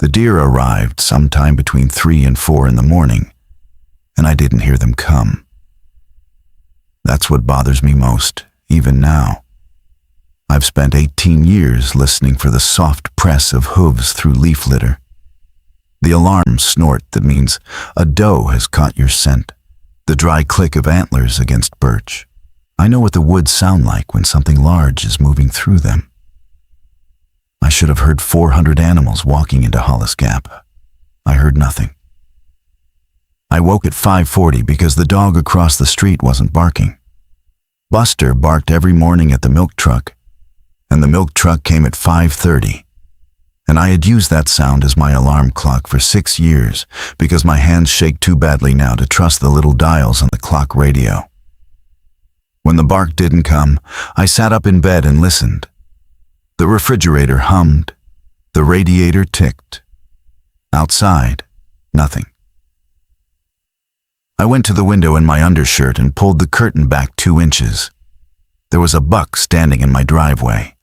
The deer arrived sometime between 3 and 4 in the morning, and I didn't hear them come. That's what bothers me most, even now. I've spent 18 years listening for the soft press of hooves through leaf litter, the alarm snort that means a doe has caught your scent, the dry click of antlers against birch. I know what the woods sound like when something large is moving through them. I should have heard 400 animals walking into Hollis Gap. I heard nothing. I woke at 5:40 because the dog across the street wasn't barking. Buster barked every morning at the milk truck, and the milk truck came at 5:30. And I had used that sound as my alarm clock for 6 years because my hands shake too badly now to trust the little dials on the clock radio. When the bark didn't come, I sat up in bed and listened. The refrigerator hummed. The radiator ticked. Outside, nothing. I went to the window in my undershirt and pulled the curtain back 2 inches. There was a buck standing in my driveway.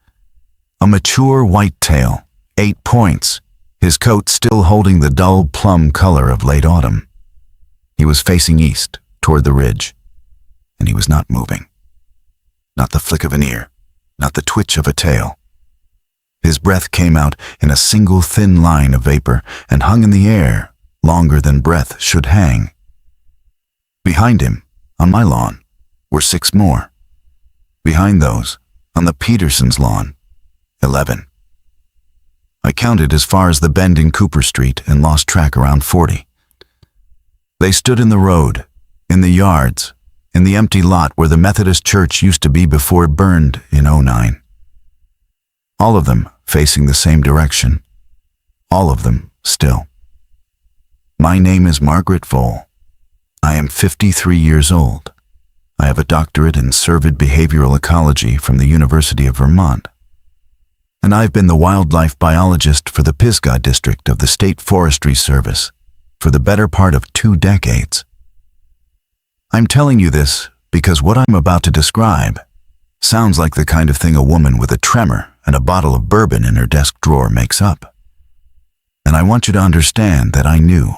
A mature whitetail, 8 points, his coat still holding the dull plum color of late autumn. He was facing east, toward the ridge, and he was not moving. Not the flick of an ear, not the twitch of a tail. His breath came out in a single thin line of vapor and hung in the air longer than breath should hang. Behind him, on my lawn, were 6 more. Behind those, on the Petersons' lawn, 11. I counted as far as the bend in Cooper Street and lost track around 40. They stood in the road, in the yards, in the empty lot where the Methodist church used to be before it burned in '09. All of them facing the same direction. All of them still. My name is Margaret Vohl. I am 53 years old. I have a doctorate in cervid behavioral ecology from the University of Vermont. And I've been the wildlife biologist for the Pisgah district of the State Forestry Service for the better part of 2 decades. I'm telling you this because what I'm about to describe sounds like the kind of thing a woman with a tremor and a bottle of bourbon in her desk drawer makes up. And I want you to understand that I knew,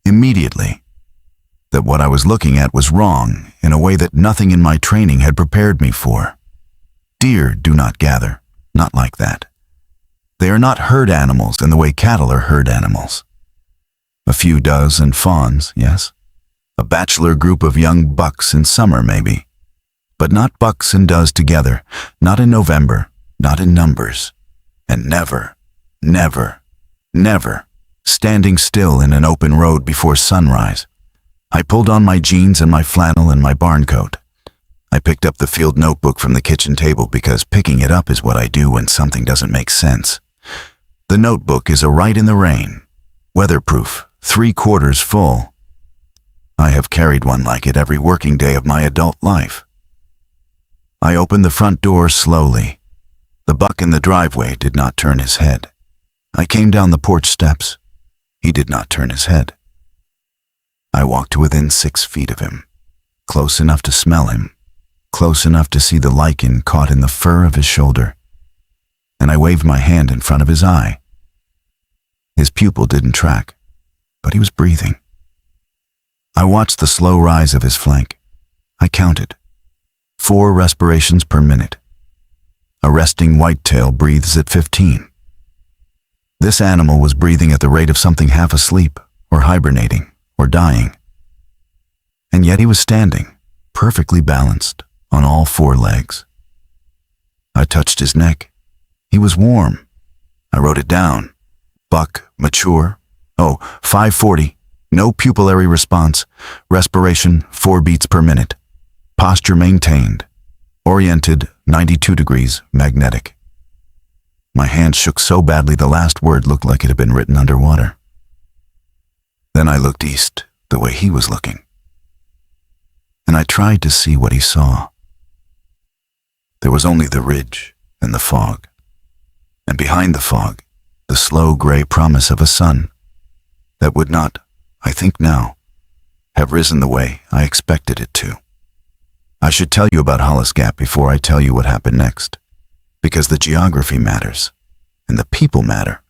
immediately, that what I was looking at was wrong in a way that nothing in my training had prepared me for. Deer do not gather. Not like that. They are not herd animals in the way cattle are herd animals. A few does and fawns, yes. A bachelor group of young bucks in summer, maybe. But not bucks and does together, not in November, not in numbers. And never, never, never, standing still in an open road before sunrise. I pulled on my jeans and my flannel and my barn coat. I picked up the field notebook from the kitchen table because picking it up is what I do when something doesn't make sense. The notebook is a Write in the Rain, weatherproof, 3/4 full. I have carried one like it every working day of my adult life. I opened the front door slowly. The buck in the driveway did not turn his head. I came down the porch steps. He did not turn his head. I walked to within 6 feet of him, close enough to smell him, close enough to see the lichen caught in the fur of his shoulder, and I waved my hand in front of his eye. His pupil didn't track, but he was breathing. I watched the slow rise of his flank. I counted. 4 respirations per minute. A resting whitetail breathes at 15. This animal was breathing at the rate of something half asleep, or hibernating, or dying. And yet he was standing, perfectly balanced, on all 4 legs. I touched his neck. He was warm. I wrote it down. Buck, mature. 5:40. No pupillary response. Respiration, 4 beats per minute. Posture maintained. Oriented, 92 degrees, magnetic. My hand shook so badly the last word looked like it had been written underwater. Then I looked east, the way he was looking. And I tried to see what he saw. There was only the ridge and the fog. And behind the fog, the slow gray promise of a sun that would not, I think now, have risen the way I expected it to. I should tell you about Hollis Gap before I tell you what happened next, because the geography matters, and the people matter,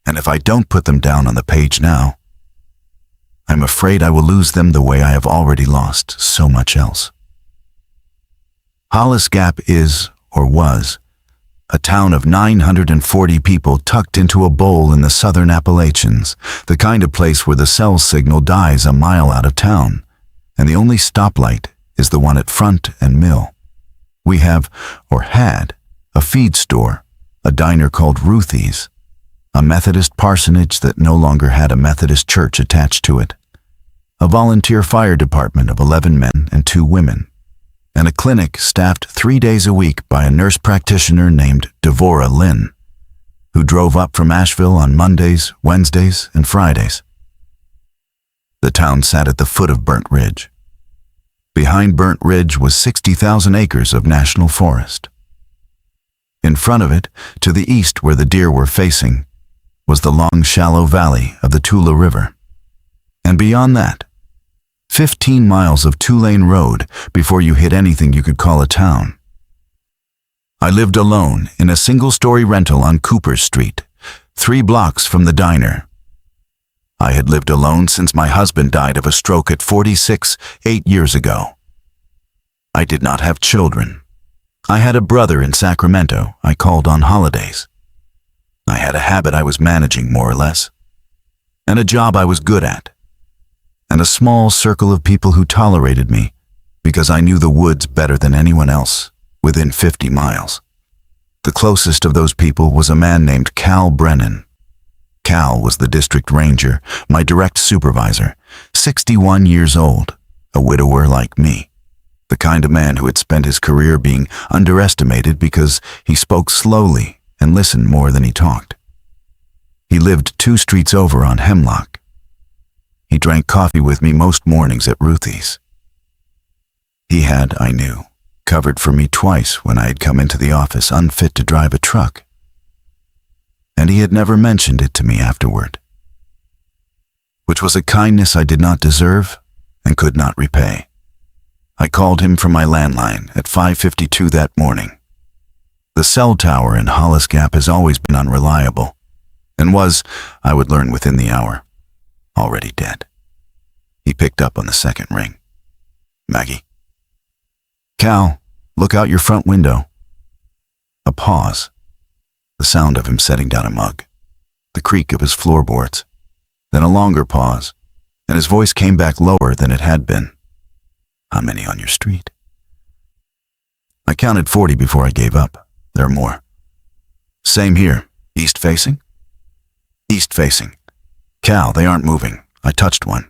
And if I don't put them down on the page now, I'm afraid I will lose them the way I have already lost so much else. Hollis Gap is, or was, a town of 940 people tucked into a bowl in the southern Appalachians, the kind of place where the cell signal dies a mile out of town, and the only stoplight is the one at Front and Mill. We have, or had, a feed store, a diner called Ruthie's, a Methodist parsonage that no longer had a Methodist church attached to it, a volunteer fire department of 11 men and 2 women, and a clinic staffed 3 days a week by a nurse practitioner named Devorah Lynn, who drove up from Asheville on Mondays, Wednesdays, and Fridays. The town sat at the foot of Burnt Ridge. Behind Burnt Ridge was 60,000 acres of national forest. In front of it, to the east where the deer were facing, was the long, shallow valley of the Tula River. And beyond that, 15 miles of 2-lane road before you hit anything you could call a town. I lived alone in a single-story rental on Cooper Street, 3 blocks from the diner. I had lived alone since my husband died of a stroke at 46, 8 years ago. I did not have children. I had a brother in Sacramento I called on holidays. I had a habit I was managing more or less, and a job I was good at, and a small circle of people who tolerated me because I knew the woods better than anyone else within 50 miles. The closest of those people was a man named Cal Brennan. Cal was the district ranger, my direct supervisor, 61 years old, a widower like me, the kind of man who had spent his career being underestimated because he spoke slowly and listened more than he talked. He lived 2 streets over on Hemlock. He drank coffee with me most mornings at Ruthie's. He had, I knew, covered for me twice when I had come into the office unfit to drive a truck, and he had never mentioned it to me afterward, which was a kindness I did not deserve and could not repay. I called him from my landline at 5:52 that morning. The cell tower in Hollis Gap has always been unreliable, and was, I would learn within the hour, already dead. He picked up on the second ring. Maggie. Cal, look out your front window. A pause. The sound of him setting down a mug. The creak of his floorboards. Then a longer pause, and his voice came back lower than it had been. How many on your street? I counted 40 before I gave up. There are more. Same here. East facing? East facing. Cal, they aren't moving. I touched one.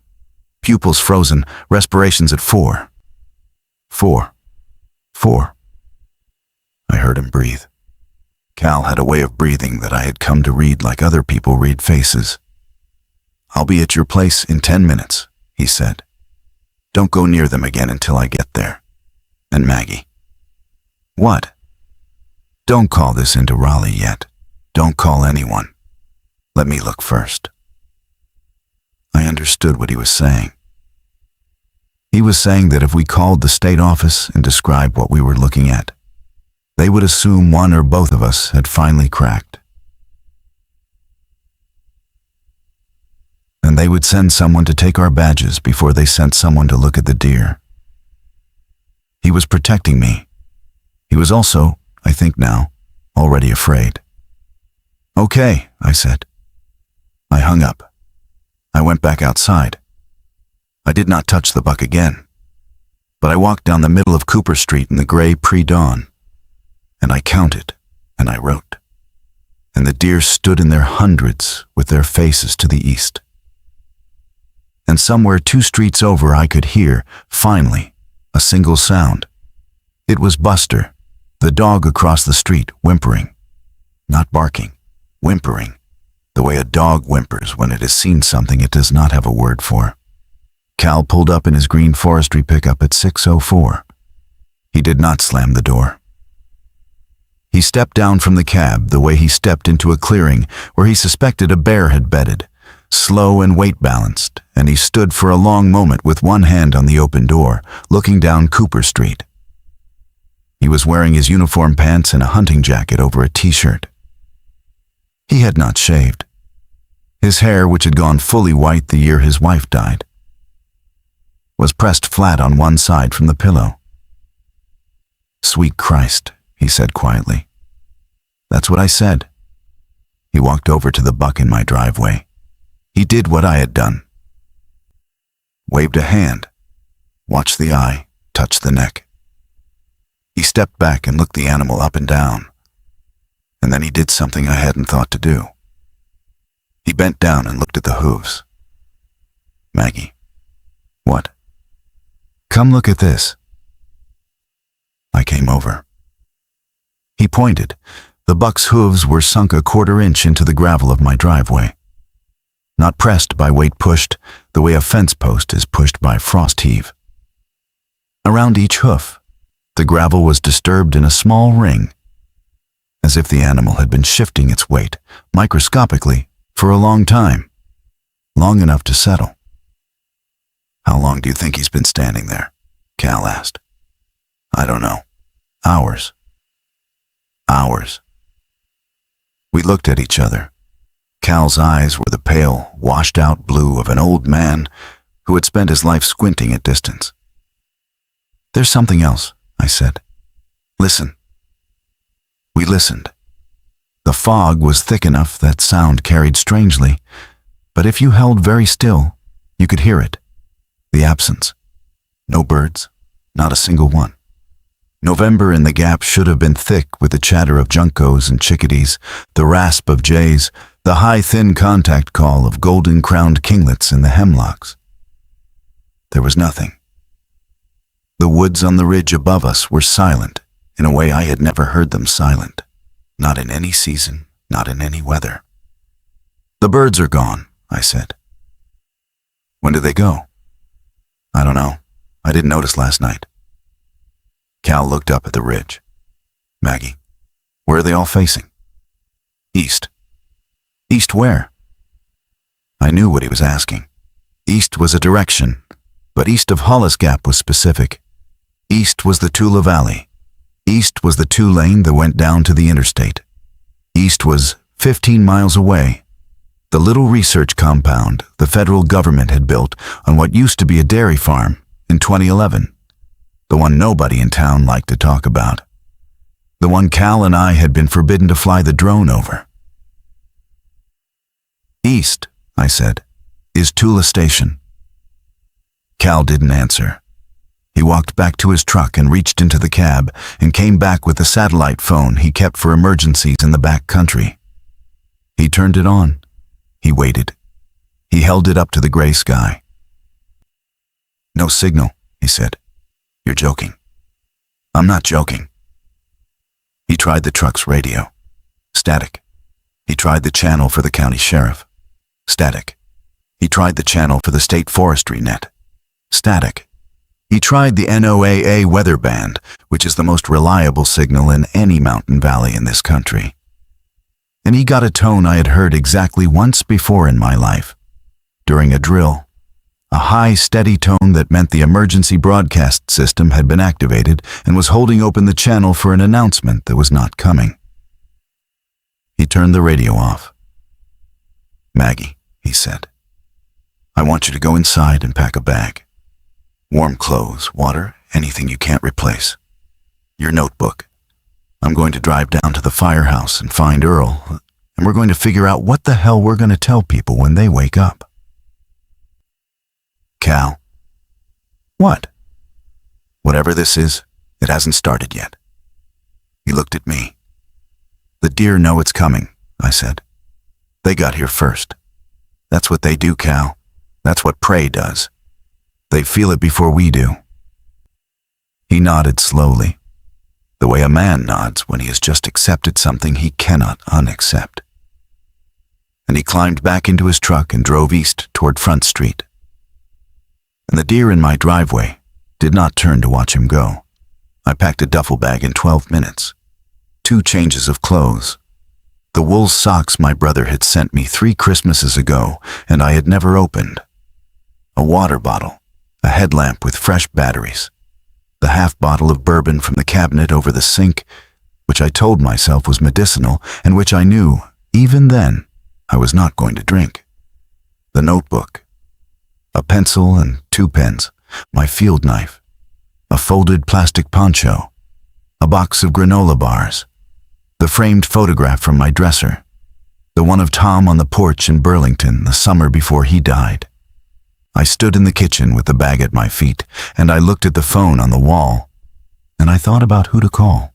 Pupils frozen, respirations at 4. 4. 4. I heard him breathe. Cal had a way of breathing that I had come to read like other people read faces. I'll be at your place in 10 minutes, he said. Don't go near them again until I get there. And Maggie. What? Don't call this into Raleigh yet. Don't call anyone. Let me look first. I understood what he was saying. He was saying that if we called the state office and described what we were looking at, they would assume one or both of us had finally cracked. And they would send someone to take our badges before they sent someone to look at the deer. He was protecting me. He was also, I think now, already afraid. Okay, I said. I hung up. I went back outside. I did not touch the buck again, but I walked down the middle of Cooper Street in the gray pre-dawn, and I counted, and I wrote, and the deer stood in their hundreds with their faces to the east. And somewhere 2 streets over I could hear, finally, a single sound. It was Buster, the dog across the street, whimpering. Not barking, whimpering, the way a dog whimpers when it has seen something it does not have a word for. Cal pulled up in his green forestry pickup at 6:04. He did not slam the door. He stepped down from the cab the way he stepped into a clearing where he suspected a bear had bedded, slow and weight-balanced, and he stood for a long moment with one hand on the open door, looking down Cooper Street. He was wearing his uniform pants and a hunting jacket over a t-shirt. He had not shaved. His hair, which had gone fully white the year his wife died, was pressed flat on one side from the pillow. "Sweet Christ," he said quietly. "That's what I said." He walked over to the buck in my driveway. He did what I had done. Waved a hand, watched the eye, touched the neck. He stepped back and looked the animal up and down, and then he did something I hadn't thought to do. He bent down and looked at the hooves. "Maggie." "What?" "Come look at this." I came over. He pointed. The buck's hooves were sunk a quarter-inch into the gravel of my driveway. Not pressed by weight pushed, the way a fence post is pushed by frost heave. Around each hoof, the gravel was disturbed in a small ring, as if the animal had been shifting its weight, microscopically, for a long time, long enough to settle. "How long do you think he's been standing there?" Cal asked. "I don't know. Hours." Hours. We looked at each other. Cal's eyes were the pale, washed-out blue of an old man who had spent his life squinting at distance. "There's something else," I said. "Listen." We listened. The fog was thick enough that sound carried strangely, but if you held very still, you could hear it. The absence. No birds, not a single one. November in the Gap should have been thick with the chatter of juncos and chickadees, the rasp of jays, the high, thin contact call of golden-crowned kinglets in the hemlocks. There was nothing. The woods on the ridge above us were silent in a way I had never heard them silent, not in any season, not in any weather. "The birds are gone," I said. "When did they go?" "I don't know. I didn't notice last night." Cal looked up at the ridge. "Maggie, where are they all facing?" "East." "East where?" I knew what he was asking. East was a direction, but east of Hollis Gap was specific. East was the Tula Valley. East was the 2-lane that went down to the interstate. East was 15 miles away. The little research compound the federal government had built on what used to be a dairy farm in 2011. The one nobody in town liked to talk about. The one Cal and I had been forbidden to fly the drone over. "East," I said, "is Tula Station." Cal didn't answer. He walked back to his truck and reached into the cab and came back with the satellite phone he kept for emergencies in the back country. He turned it on. He waited. He held it up to the gray sky. "No signal," he said. "You're joking." "I'm not joking." He tried the truck's radio. Static. He tried the channel for the county sheriff. Static. He tried the channel for the state forestry net. Static. He tried the NOAA weather band, which is the most reliable signal in any mountain valley in this country. And he got a tone I had heard exactly once before in my life, during a drill. A high, steady tone that meant the emergency broadcast system had been activated and was holding open the channel for an announcement that was not coming. He turned the radio off. "Maggie," he said, "I want you to go inside and pack a bag. Warm clothes, water, anything you can't replace. Your notebook. I'm going to drive down to the firehouse and find Earl, and we're going to figure out what the hell we're going to tell people when they wake up." "Cal." "What?" "Whatever this is, it hasn't started yet." He looked at me. "The deer know it's coming," I said. "They got here first. That's what they do, Cal. That's what prey does. They feel it before we do." He nodded slowly, the way a man nods when he has just accepted something he cannot unaccept. And he climbed back into his truck and drove east toward Front Street. And the deer in my driveway did not turn to watch him go. I packed a duffel bag in 12 minutes. 2 changes of clothes. The wool socks my brother had sent me 3 Christmases ago and I had never opened. A water bottle, a headlamp with fresh batteries, the half bottle of bourbon from the cabinet over the sink, which I told myself was medicinal and which I knew, even then, I was not going to drink. the notebook, a pencil and 2 pens, my field knife, a folded plastic poncho, a box of granola bars, the framed photograph from my dresser, the one of Tom on the porch in Burlington the summer before he died. I stood in the kitchen with the bag at my feet, and I looked at the phone on the wall, and I thought about who to call.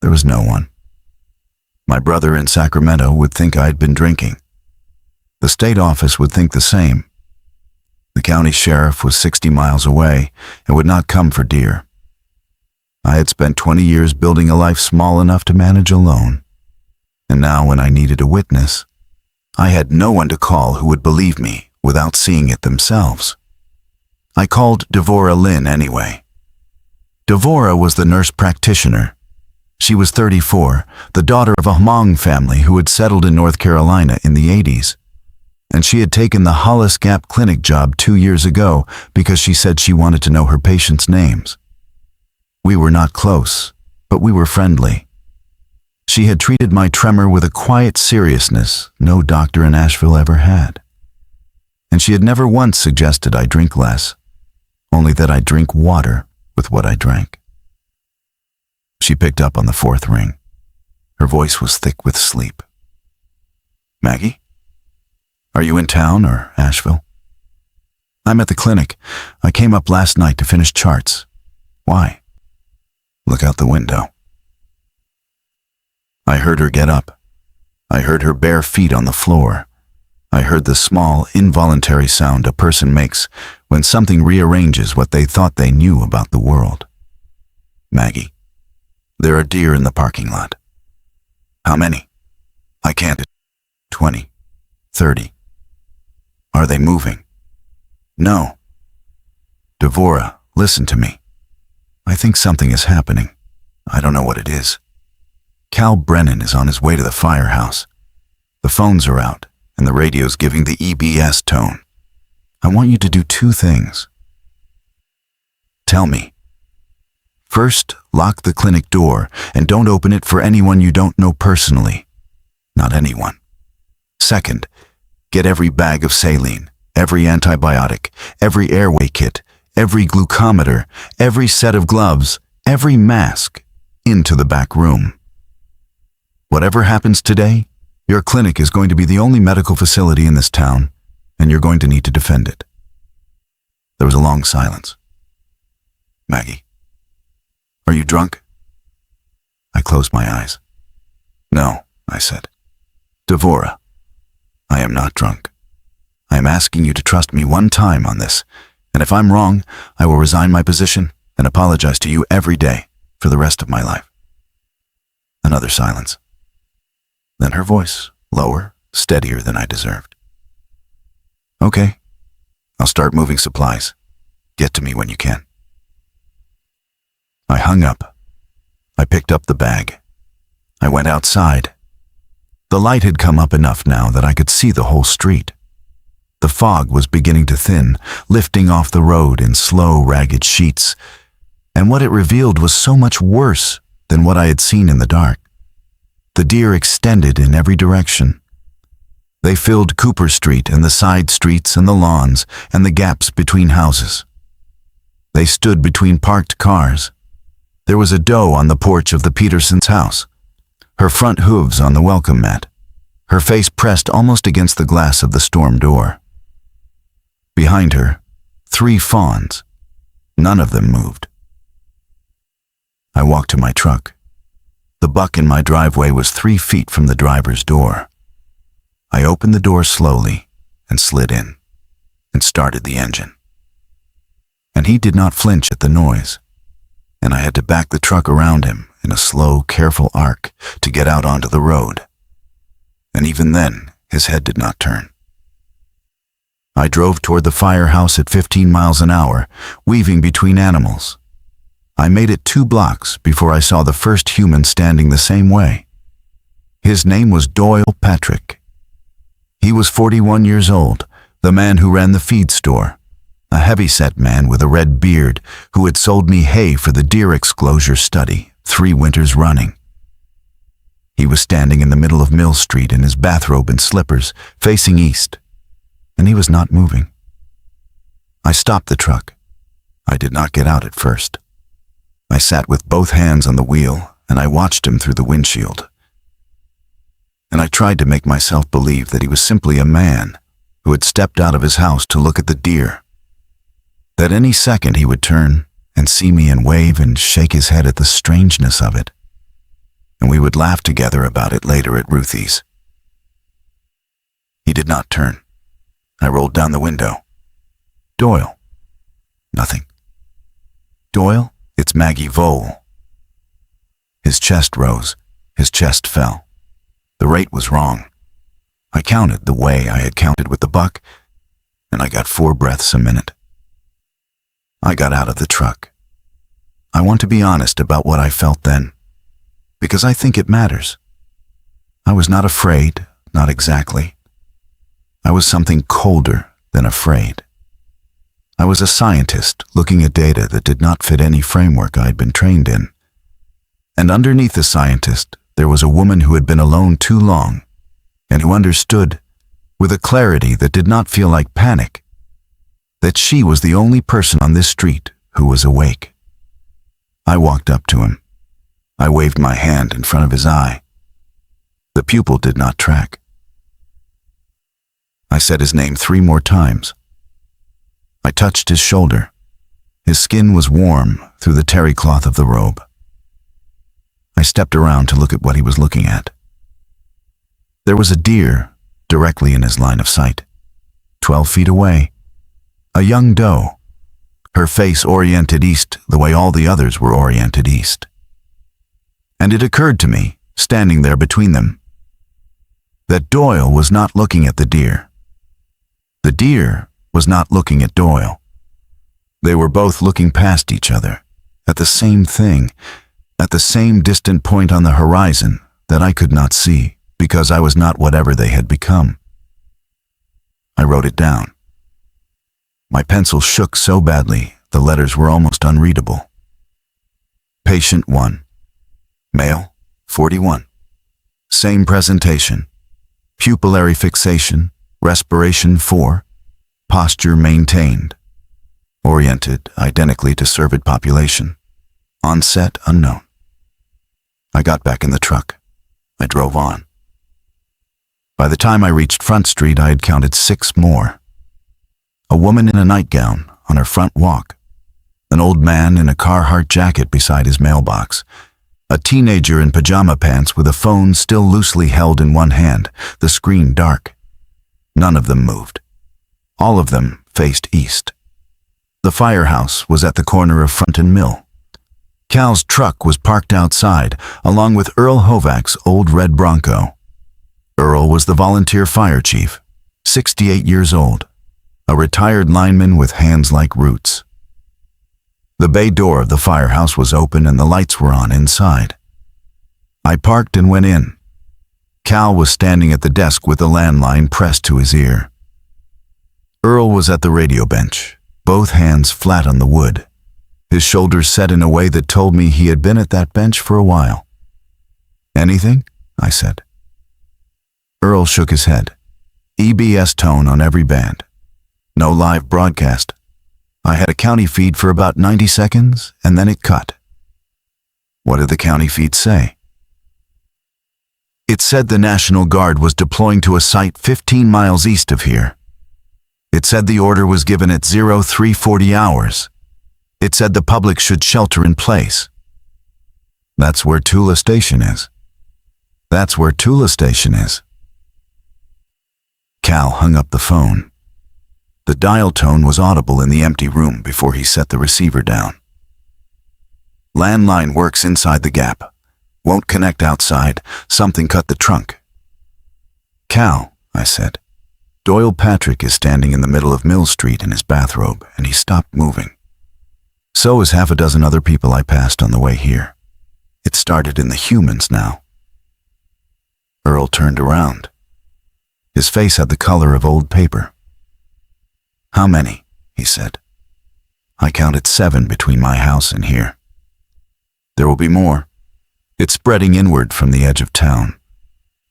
There was no one. My brother in Sacramento would think I'd been drinking. The state office would think the same. The county sheriff was 60 miles away and would not come for deer. I had spent 20 years building a life small enough to manage alone. And now when I needed a witness, I had no one to call who would believe me without seeing it themselves. I called Devora Lynn anyway. Devora was the nurse practitioner. She was 34, the daughter of a Hmong family who had settled in North Carolina in the 80s. And she had taken the Hollis Gap clinic job 2 years ago because she said she wanted to know her patients' names. We were not close, but we were friendly. She had treated my tremor with a quiet seriousness no doctor in Asheville ever had. And she had never once suggested I drink less, only that I drink water with what I drank. She picked up on the 4th ring. Her voice was thick with sleep. "Maggie? Are you in town or Asheville?" "I'm at the clinic. I came up last night to finish charts." "Why?" "Look out the window." I heard her get up. I heard her bare feet on the floor. I heard the small, involuntary sound a person makes when something rearranges what they thought they knew about the world. "Maggie, there are deer in the parking lot." "How many?" "I can't. 20, 30. "Are they moving?" "No." "Devora, listen to me. I think something is happening. I don't know what it is. Cal Brennan is on his way to the firehouse. The phones are out, and the radio's giving the EBS tone. I want you to do 2 things. Tell me. First, lock the clinic door, and don't open it for anyone you don't know personally. Not anyone. Second, get every bag of saline, every antibiotic, every airway kit, every glucometer, every set of gloves, every mask, into the back room. Whatever happens today, your clinic is going to be the only medical facility in this town, and you're going to need to defend it." There was a long silence. "Maggie, are you drunk?" I closed my eyes. "No," I said. "Devora, I am not drunk. I am asking you to trust me one time on this, and if I'm wrong, I will resign my position and apologize to you every day for the rest of my life." Another silence. Then her voice, lower, steadier than I deserved. "Okay, I'll start moving supplies. Get to me when you can." I hung up. I picked up the bag. I went outside. The light had come up enough now that I could see the whole street. The fog was beginning to thin, lifting off the road in slow, ragged sheets, and what it revealed was so much worse than what I had seen in the dark. The deer extended in every direction. They filled Cooper Street and the side streets and the lawns and the gaps between houses. They stood between parked cars. There was a doe on the porch of the Petersons' house, her front hooves on the welcome mat, her face pressed almost against the glass of the storm door. Behind her, 3 fawns. None of them moved. I walked to my truck. The buck in my driveway was 3 feet from the driver's door. I opened the door slowly and slid in and started the engine. And he did not flinch at the noise, and I had to back the truck around him in a slow, careful arc to get out onto the road. And even then, his head did not turn. I drove toward the firehouse at 15 miles an hour, weaving between animals. I made it 2 blocks before I saw the first human standing the same way. His name was Doyle Patrick. He was 41 years old, the man who ran the feed store, a heavy-set man with a red beard who had sold me hay for the deer exclosure study 3 winters running. He was standing in the middle of Mill Street in his bathrobe and slippers, facing east, and he was not moving. I stopped the truck. I did not get out at first. I sat with both hands on the wheel, and I watched him through the windshield. And I tried to make myself believe that he was simply a man who had stepped out of his house to look at the deer. That any second he would turn and see me and wave and shake his head at the strangeness of it. And we would laugh together about it later at Ruthie's. He did not turn. I rolled down the window. Doyle. Nothing. Doyle, it's Maggie Vohl. His chest rose. His chest fell. The rate was wrong. I counted the way I had counted with the buck, and I got 4 breaths a minute. I got out of the truck. I want to be honest about what I felt then, because I think it matters. I was not afraid, not exactly. I was something colder than afraid. I was a scientist looking at data that did not fit any framework I had been trained in. And underneath the scientist, there was a woman who had been alone too long and who understood, with a clarity that did not feel like panic, that she was the only person on this street who was awake. I walked up to him. I waved my hand in front of his eye. The pupil did not track. I said his name 3 more times. I touched his shoulder. His skin was warm through the terry cloth of the robe. I stepped around to look at what he was looking at. There was a deer directly in his line of sight, 12 feet away. A young doe, her face oriented east the way all the others were oriented east. And it occurred to me, standing there between them, that Doyle was not looking at the deer. The deer was not looking at Doyle. They were both looking past each other, at the same thing, at the same distant point on the horizon that I could not see because I was not whatever they had become. I wrote it down. My pencil shook so badly the letters were almost unreadable. Patient 1. Male, 41. Same presentation. Pupillary fixation, respiration 4. Posture maintained. Oriented identically to surveyed population. Onset unknown. I got back in the truck. I drove on. By the time I reached Front Street, I had counted 6 more. A woman in a nightgown on her front walk. An old man in a Carhartt jacket beside his mailbox. A teenager in pajama pants with a phone still loosely held in one hand, the screen dark. None of them moved. All of them faced east. The firehouse was at the corner of Front and Mill. Cal's truck was parked outside, along with Earl Hovak's old red Bronco. Earl was the volunteer fire chief, 68 years old, a retired lineman with hands like roots. The bay door of the firehouse was open and the lights were on inside. I parked and went in. Cal was standing at the desk with the landline pressed to his ear. Earl was at the radio bench, both hands flat on the wood, his shoulders set in a way that told me he had been at that bench for a while. "Anything?" I said. Earl shook his head. EBS tone on every band. No live broadcast. I had a county feed for about 90 seconds, and then it cut. What did the county feed say? It said the National Guard was deploying to a site 15 miles east of here. It said the order was given at 0340 hours. It said the public should shelter in place. That's where Tula Station is. That's where Tula Station is. Cal hung up the phone. The dial tone was audible in the empty room before he set the receiver down. Landline works inside the gap. Won't connect outside. Something cut the trunk. Cal, I said. Doyle Patrick is standing in the middle of Mill Street in his bathrobe, and he stopped moving. So is half a dozen other people I passed on the way here. It started in the humans now. Earl turned around. His face had the color of old paper. "How many?" he said. "I counted 7 between my house and here." "There will be more. It's spreading inward from the edge of town.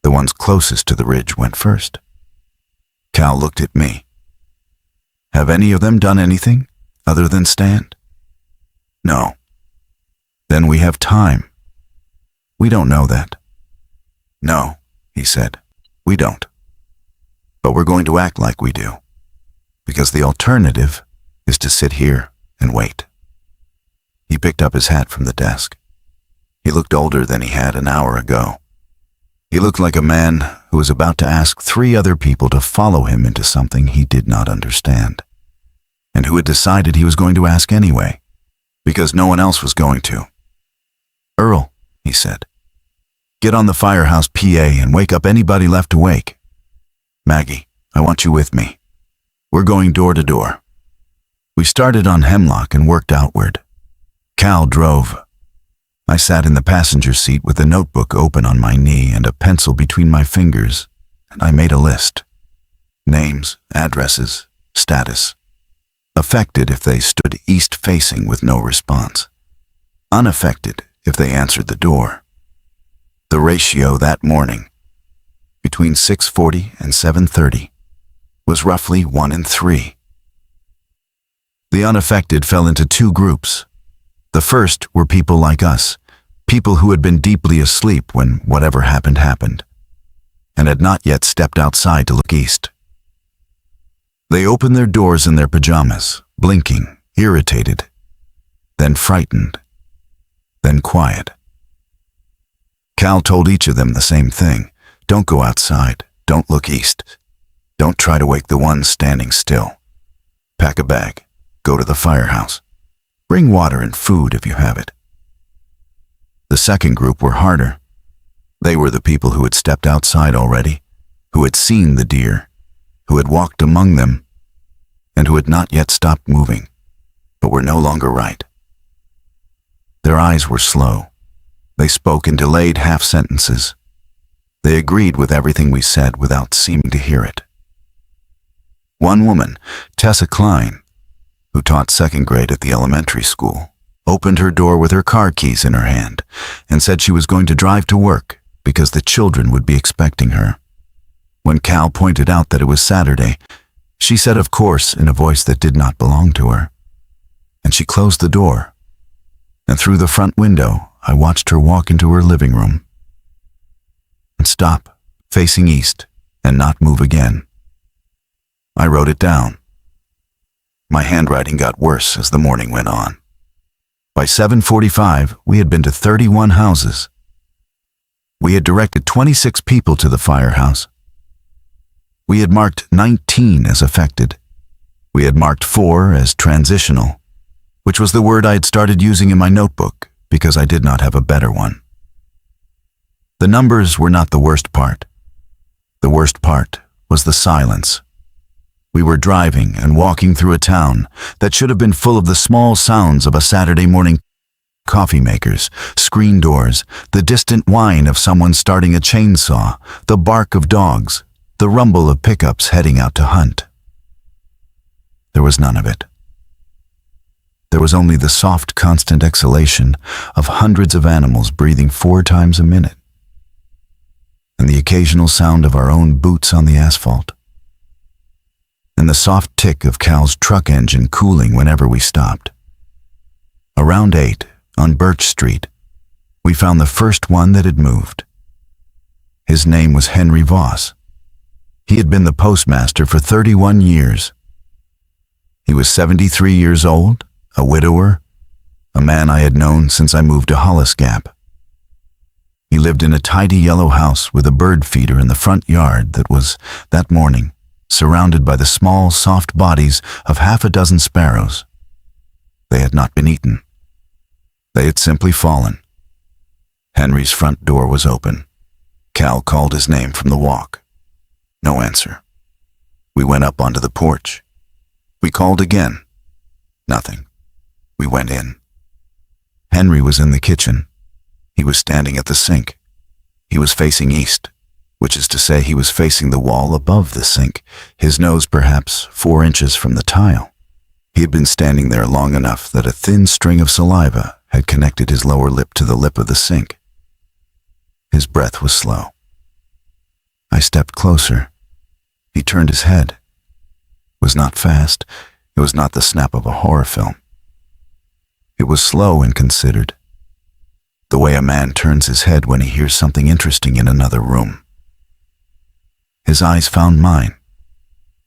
The ones closest to the ridge went first. Cal looked at me. Have any of them done anything other than stand? No. Then we have time. We don't know that. No, he said, we don't. But we're going to act like we do, because the alternative is to sit here and wait. He picked up his hat from the desk. He looked older than he had an hour ago. He looked like a man who was about to ask 3 other people to follow him into something he did not understand, and who had decided he was going to ask anyway, because no one else was going to. Earl, he said, get on the firehouse PA and wake up anybody left awake. Maggie, I want you with me. We're going door to door. We started on Hemlock and worked outward. Cal drove. I sat in the passenger seat with a notebook open on my knee and a pencil between my fingers, and I made a list. Names, addresses, status. Affected if they stood east-facing with no response. Unaffected if they answered the door. The ratio that morning, between 6:40 and 7:30, was roughly 1 in 3. The unaffected fell into 2 groups. The first were people like us, people who had been deeply asleep when whatever happened happened, and had not yet stepped outside to look east. They opened their doors in their pajamas, blinking, irritated, then frightened, then quiet. Cal told each of them the same thing. Don't go outside. Don't look east. Don't try to wake the ones standing still. Pack a bag. Go to the firehouse. Bring water and food if you have it. The second group were harder. They were the people who had stepped outside already, who had seen the deer, who had walked among them, and who had not yet stopped moving, but were no longer right. Their eyes were slow. They spoke in delayed half-sentences. They agreed with everything we said without seeming to hear it. One woman, Tessa Klein, who taught 2nd grade at the elementary school, opened her door with her car keys in her hand and said she was going to drive to work because the children would be expecting her. When Cal pointed out that it was Saturday, she said of course in a voice that did not belong to her, and she closed the door. And through the front window, I watched her walk into her living room and stop, facing east, and not move again. I wrote it down. My handwriting got worse as the morning went on. By 7:45, we had been to 31 houses. We had directed 26 people to the firehouse. We had marked 19 as affected. We had marked 4 as transitional, which was the word I had started using in my notebook because I did not have a better one. The numbers were not the worst part. The worst part was the silence. We were driving and walking through a town that should have been full of the small sounds of a Saturday morning: coffee makers, screen doors, the distant whine of someone starting a chainsaw, the bark of dogs, the rumble of pickups heading out to hunt. There was none of it. There was only the soft, constant exhalation of hundreds of animals breathing 4 times a minute, and the occasional sound of our own boots on the asphalt, and the soft tick of Cal's truck engine cooling whenever we stopped. Around 8, on Birch Street, we found the first one that had moved. His name was Henry Voss. He had been the postmaster for 31 years. He was 73 years old, a widower, a man I had known since I moved to Hollis Gap. He lived in a tidy yellow house with a bird feeder in the front yard that was, that morning, surrounded by the small, soft bodies of 6 sparrows. They had not been eaten. They had simply fallen. Henry's front door was open. Cal called his name from the walk. No answer. We went up onto the porch. We called again. Nothing. We went in. Henry was in the kitchen. He was standing at the sink. He was facing east, which is to say he was facing the wall above the sink, his nose perhaps 4 inches from the tile. He had been standing there long enough that a thin string of saliva had connected his lower lip to the lip of the sink. His breath was slow. I stepped closer. He turned his head. It was not fast. It was not the snap of a horror film. It was slow and considered, the way a man turns his head when he hears something interesting in another room. His eyes found mine.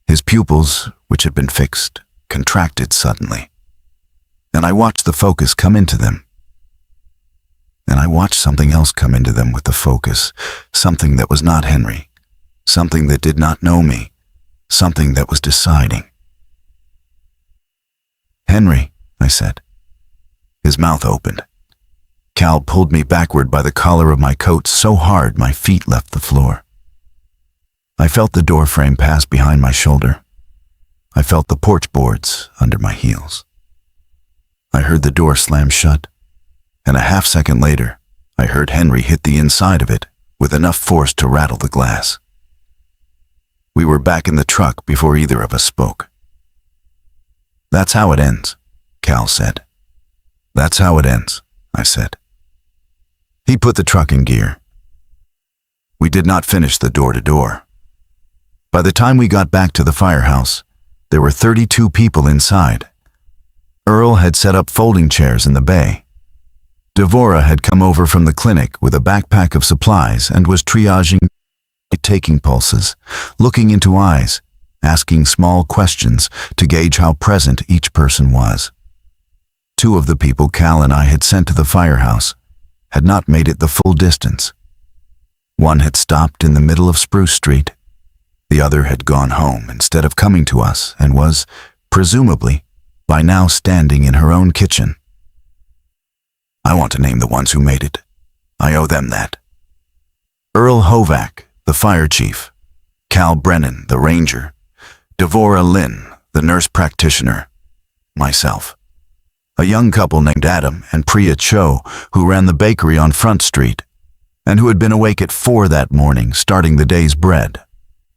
His pupils, which had been fixed, contracted suddenly, and I watched the focus come into them. And I watched something else come into them with the focus, something that was not Henry, something that did not know me, something that was deciding. "Henry," I said. His mouth opened. Cal pulled me backward by the collar of my coat so hard my feet left the floor. I felt the door frame pass behind my shoulder. I felt the porch boards under my heels. I heard the door slam shut, and a half-second later, I heard Henry hit the inside of it with enough force to rattle the glass. We were back in the truck before either of us spoke. "That's how it ends," Cal said. "That's how it ends," I said. He put the truck in gear. We did not finish the door-to-door. By the time we got back to the firehouse, there were 32 people inside. Earl had set up folding chairs in the bay. Devora had come over from the clinic with a backpack of supplies and was triaging, taking pulses, looking into eyes, asking small questions to gauge how present each person was. 2 of the people Cal and I had sent to the firehouse had not made it the full distance. One had stopped in the middle of Spruce Street. The other had gone home instead of coming to us and was, presumably, by now standing in her own kitchen. I want to name the ones who made it. I owe them that. Earl Hovack, the fire chief, Cal Brennan, the ranger, Devora Lynn, the nurse practitioner, myself, a young couple named Adam and Priya Cho who ran the bakery on Front Street and who had been awake at 4 that morning starting the day's bread,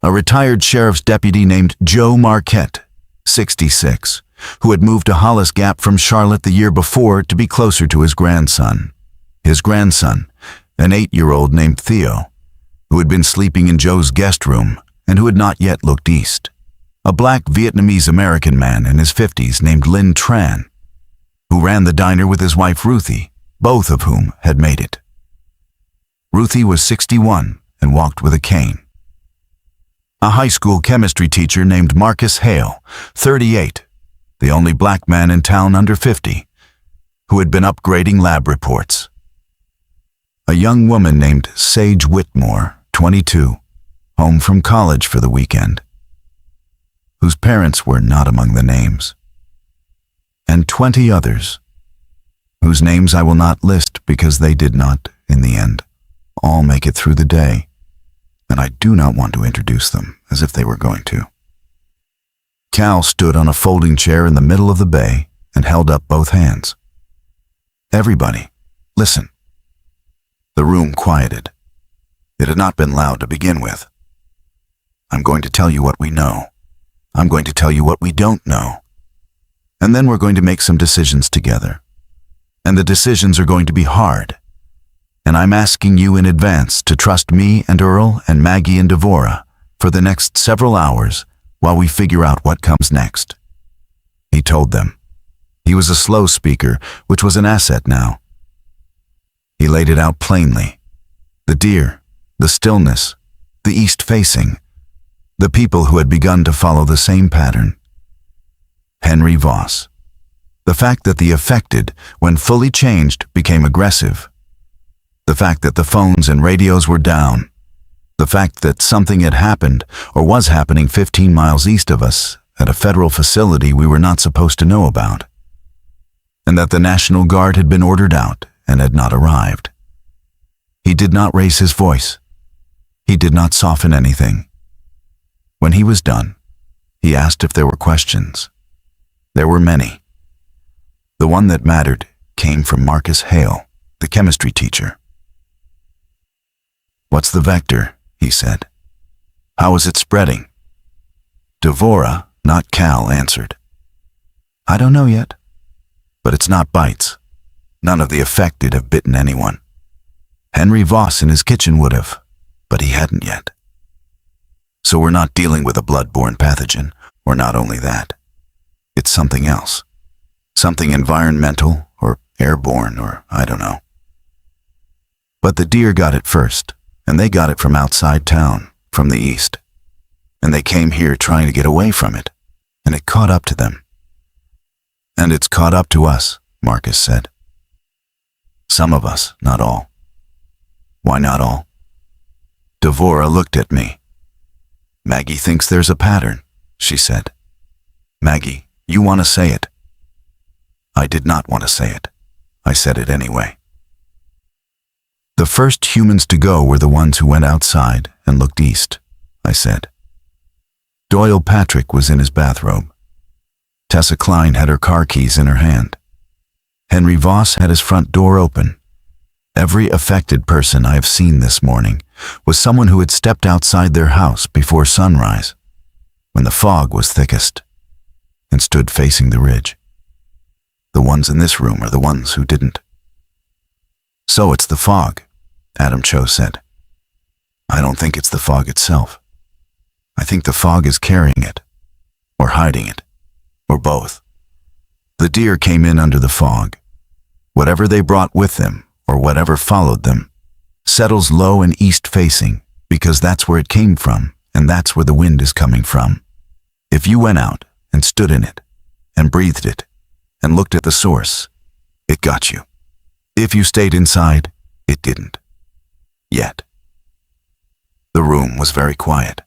a retired sheriff's deputy named Joe Marquette, 66, who had moved to Hollis Gap from Charlotte the year before to be closer to his grandson. His grandson, an 8-year-old named Theo, who had been sleeping in Joe's guest room and who had not yet looked east. A black Vietnamese-American man in his 50s named Lin Tran, who ran the diner with his wife Ruthie, both of whom had made it. Ruthie was 61 and walked with a cane. A high school chemistry teacher named Marcus Hale, 38, the only black man in town under 50, who had been upgrading lab reports. A young woman named Sage Whitmore, 22, home from college for the weekend, whose parents were not among the names. And 20 others, whose names I will not list because they did not, in the end, all make it through the day, and I do not want to introduce them as if they were going to. Cal stood on a folding chair in the middle of the bay and held up both hands. "Everybody, listen." The room quieted. It had not been loud to begin with. "I'm going to tell you what we know. I'm going to tell you what we don't know. And then we're going to make some decisions together. And the decisions are going to be hard. And I'm asking you in advance to trust me and Earl and Maggie and Devora for the next several hours while we figure out what comes next." He told them. He was a slow speaker, which was an asset now. He laid it out plainly. The deer, the stillness, the east facing, the people who had begun to follow the same pattern. Henry Voss. The fact that the affected, when fully changed, became aggressive. The fact that the phones and radios were down. The fact that something had happened or was happening 15 miles east of us at a federal facility we were not supposed to know about. And that the National Guard had been ordered out and had not arrived. He did not raise his voice. He did not soften anything. When he was done, he asked if there were questions. There were many. The one that mattered came from Marcus Hale, the chemistry teacher. "What's the vector?" he said. "How is it spreading?" Devora, not Cal, answered. "I don't know yet. But it's not bites. None of the affected have bitten anyone. Henry Voss in his kitchen would have, but he hadn't yet. So we're not dealing with a blood-borne pathogen, or not only that. It's something else. Something environmental, or airborne, or I don't know. But the deer got it first, and they got it from outside town, from the east. And they came here trying to get away from it, and it caught up to them. And it's caught up to us, Marcus said. Some of us, not all. Why not all? Devora looked at me. Maggie thinks there's a pattern, she said. Maggie, you want to say it? I did not want to say it. I said it anyway. The first humans to go were the ones who went outside and looked east, I said. Doyle Patrick was in his bathrobe. Tessa Klein had her car keys in her hand. Henry Voss had his front door open. Every affected person I have seen this morning was someone who had stepped outside their house before sunrise, when the fog was thickest, and stood facing the ridge. The ones in this room are the ones who didn't. So it's the fog, Adam Cho said. I don't think it's the fog itself. I think the fog is carrying it, or hiding it, or both. The deer came in under the fog. Whatever they brought with them, or whatever followed them, settles low and east-facing, because that's where it came from, and that's where the wind is coming from. If you went out and stood in it, and breathed it, and looked at the source, it got you. If you stayed inside, it didn't. Yet. The room was very quiet.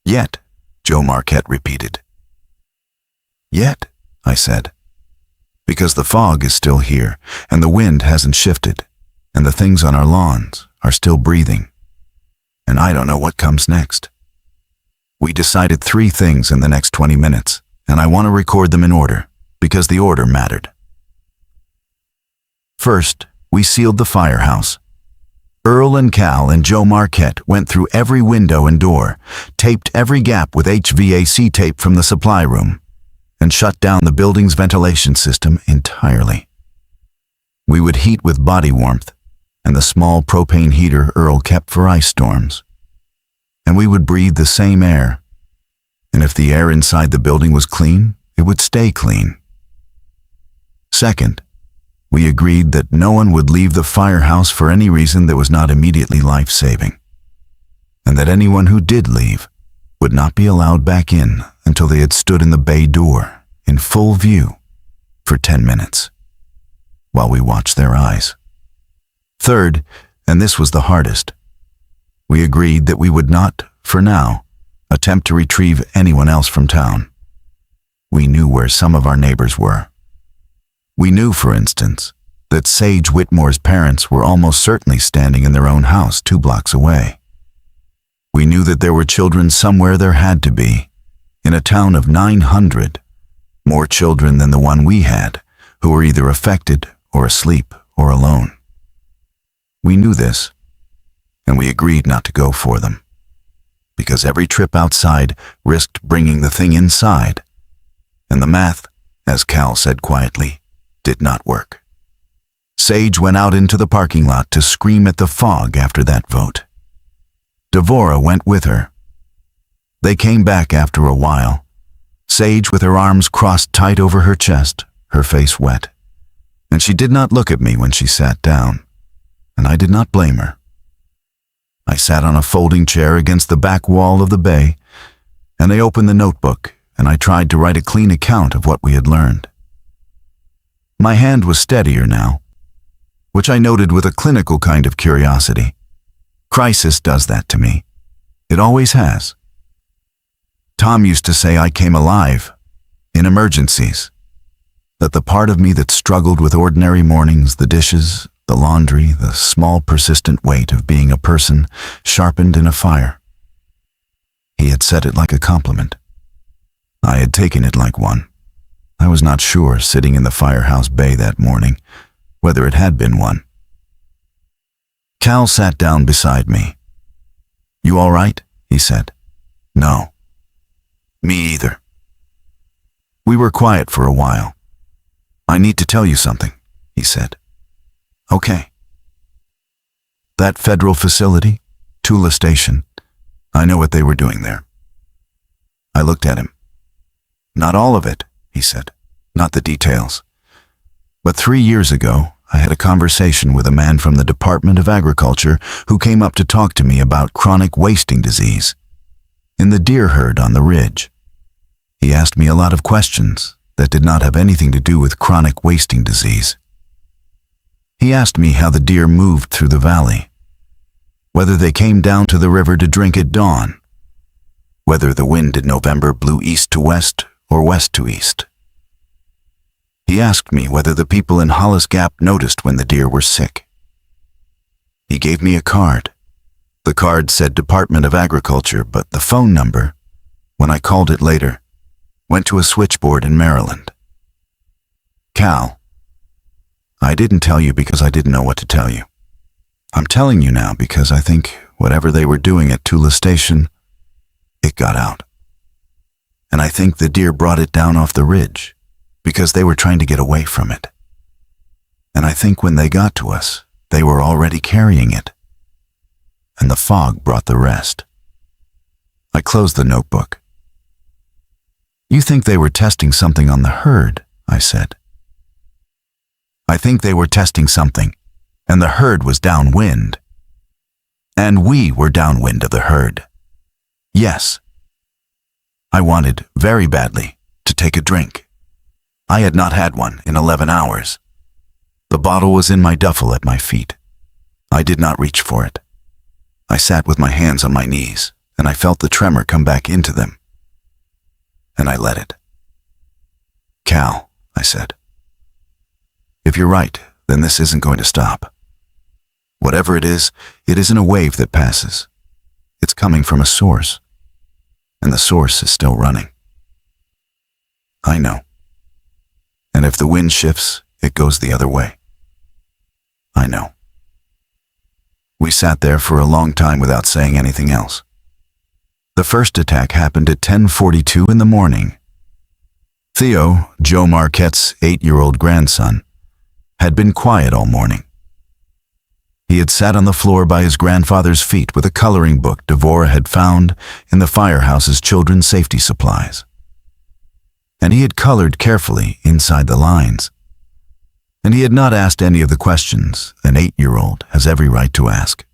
Yet, Joe Marquette repeated. Yet, I said, because the fog is still here, and the wind hasn't shifted, and the things on our lawns are still breathing, and I don't know what comes next. We decided 3 things in the next 20 minutes, and I want to record them in order, because the order mattered. First, we sealed the firehouse. Earl and Cal and Joe Marquette went through every window and door, taped every gap with HVAC tape from the supply room, and shut down the building's ventilation system entirely. We would heat with body warmth, and the small propane heater Earl kept for ice storms. And we would breathe the same air, and if the air inside the building was clean, it would stay clean. Second, we agreed that no one would leave the firehouse for any reason that was not immediately life-saving, and that anyone who did leave would not be allowed back in until they had stood in the bay door, in full view, for 10 minutes, while we watched their eyes. Third, and this was the hardest, we agreed that we would not, for now, attempt to retrieve anyone else from town. We knew where some of our neighbors were. We knew, for instance, that Sage Whitmore's parents were almost certainly standing in their own house 2 blocks away. We knew that there were children somewhere there had to be, in a town of 900, more children than the one we had, who were either affected or asleep or alone. We knew this, and we agreed not to go for them, because every trip outside risked bringing the thing inside, and the math, as Cal said quietly, did not work. Sage went out into the parking lot to scream at the fog after that vote. Devora went with her. They came back after a while, Sage with her arms crossed tight over her chest, her face wet, and she did not look at me when she sat down, and I did not blame her. I sat on a folding chair against the back wall of the bay, and I opened the notebook, and I tried to write a clean account of what we had learned. My hand was steadier now, which I noted with a clinical kind of curiosity. Crisis does that to me. It always has. Tom used to say I came alive, in emergencies, that the part of me that struggled with ordinary mornings, the dishes, the laundry, the small persistent weight of being a person sharpened in a fire. He had said it like a compliment. I had taken it like one. I was not sure, sitting in the firehouse bay that morning, whether it had been one. Cal sat down beside me. "You all right?" he said. "No." "Me either." We were quiet for a while. "I need to tell you something," he said. "Okay." That federal facility, Tula Station, I know what they were doing there. I looked at him. Not all of it, he said, not the details. But 3 years ago, I had a conversation with a man from the Department of Agriculture who came up to talk to me about chronic wasting disease in the deer herd on the ridge. He asked me a lot of questions that did not have anything to do with chronic wasting disease. He asked me how the deer moved through the valley, whether they came down to the river to drink at dawn, whether the wind in November blew east to west or west to east. He asked me whether the people in Hollis Gap noticed when the deer were sick. He gave me a card. The card said Department of Agriculture, but the phone number, when I called it later, went to a switchboard in Maryland. Cal, I didn't tell you because I didn't know what to tell you. I'm telling you now because I think whatever they were doing at Tula Station, it got out. And I think the deer brought it down off the ridge because they were trying to get away from it. And I think when they got to us, they were already carrying it. And the fog brought the rest. I closed the notebook. You think they were testing something on the herd, I said. I think they were testing something, and the herd was downwind. And we were downwind of the herd. Yes. I wanted, very badly, to take a drink. I had not had one in 11 hours. The bottle was in my duffel at my feet. I did not reach for it. I sat with my hands on my knees, and I felt the tremor come back into them. And I let it. Cal, I said. If you're right, then this isn't going to stop. Whatever it isn't a wave that passes. It's coming from a source. And the source is still running. I know. And if the wind shifts, it goes the other way. I know. We sat there for a long time without saying anything else. The first attack happened at 10:42 in the morning. Theo, Joe Marquette's 8-year-old grandson, had been quiet all morning. He had sat on the floor by his grandfather's feet with a coloring book Devora had found in the firehouse's children's safety supplies. And he had colored carefully inside the lines. And he had not asked any of the questions an 8-year-old has every right to ask.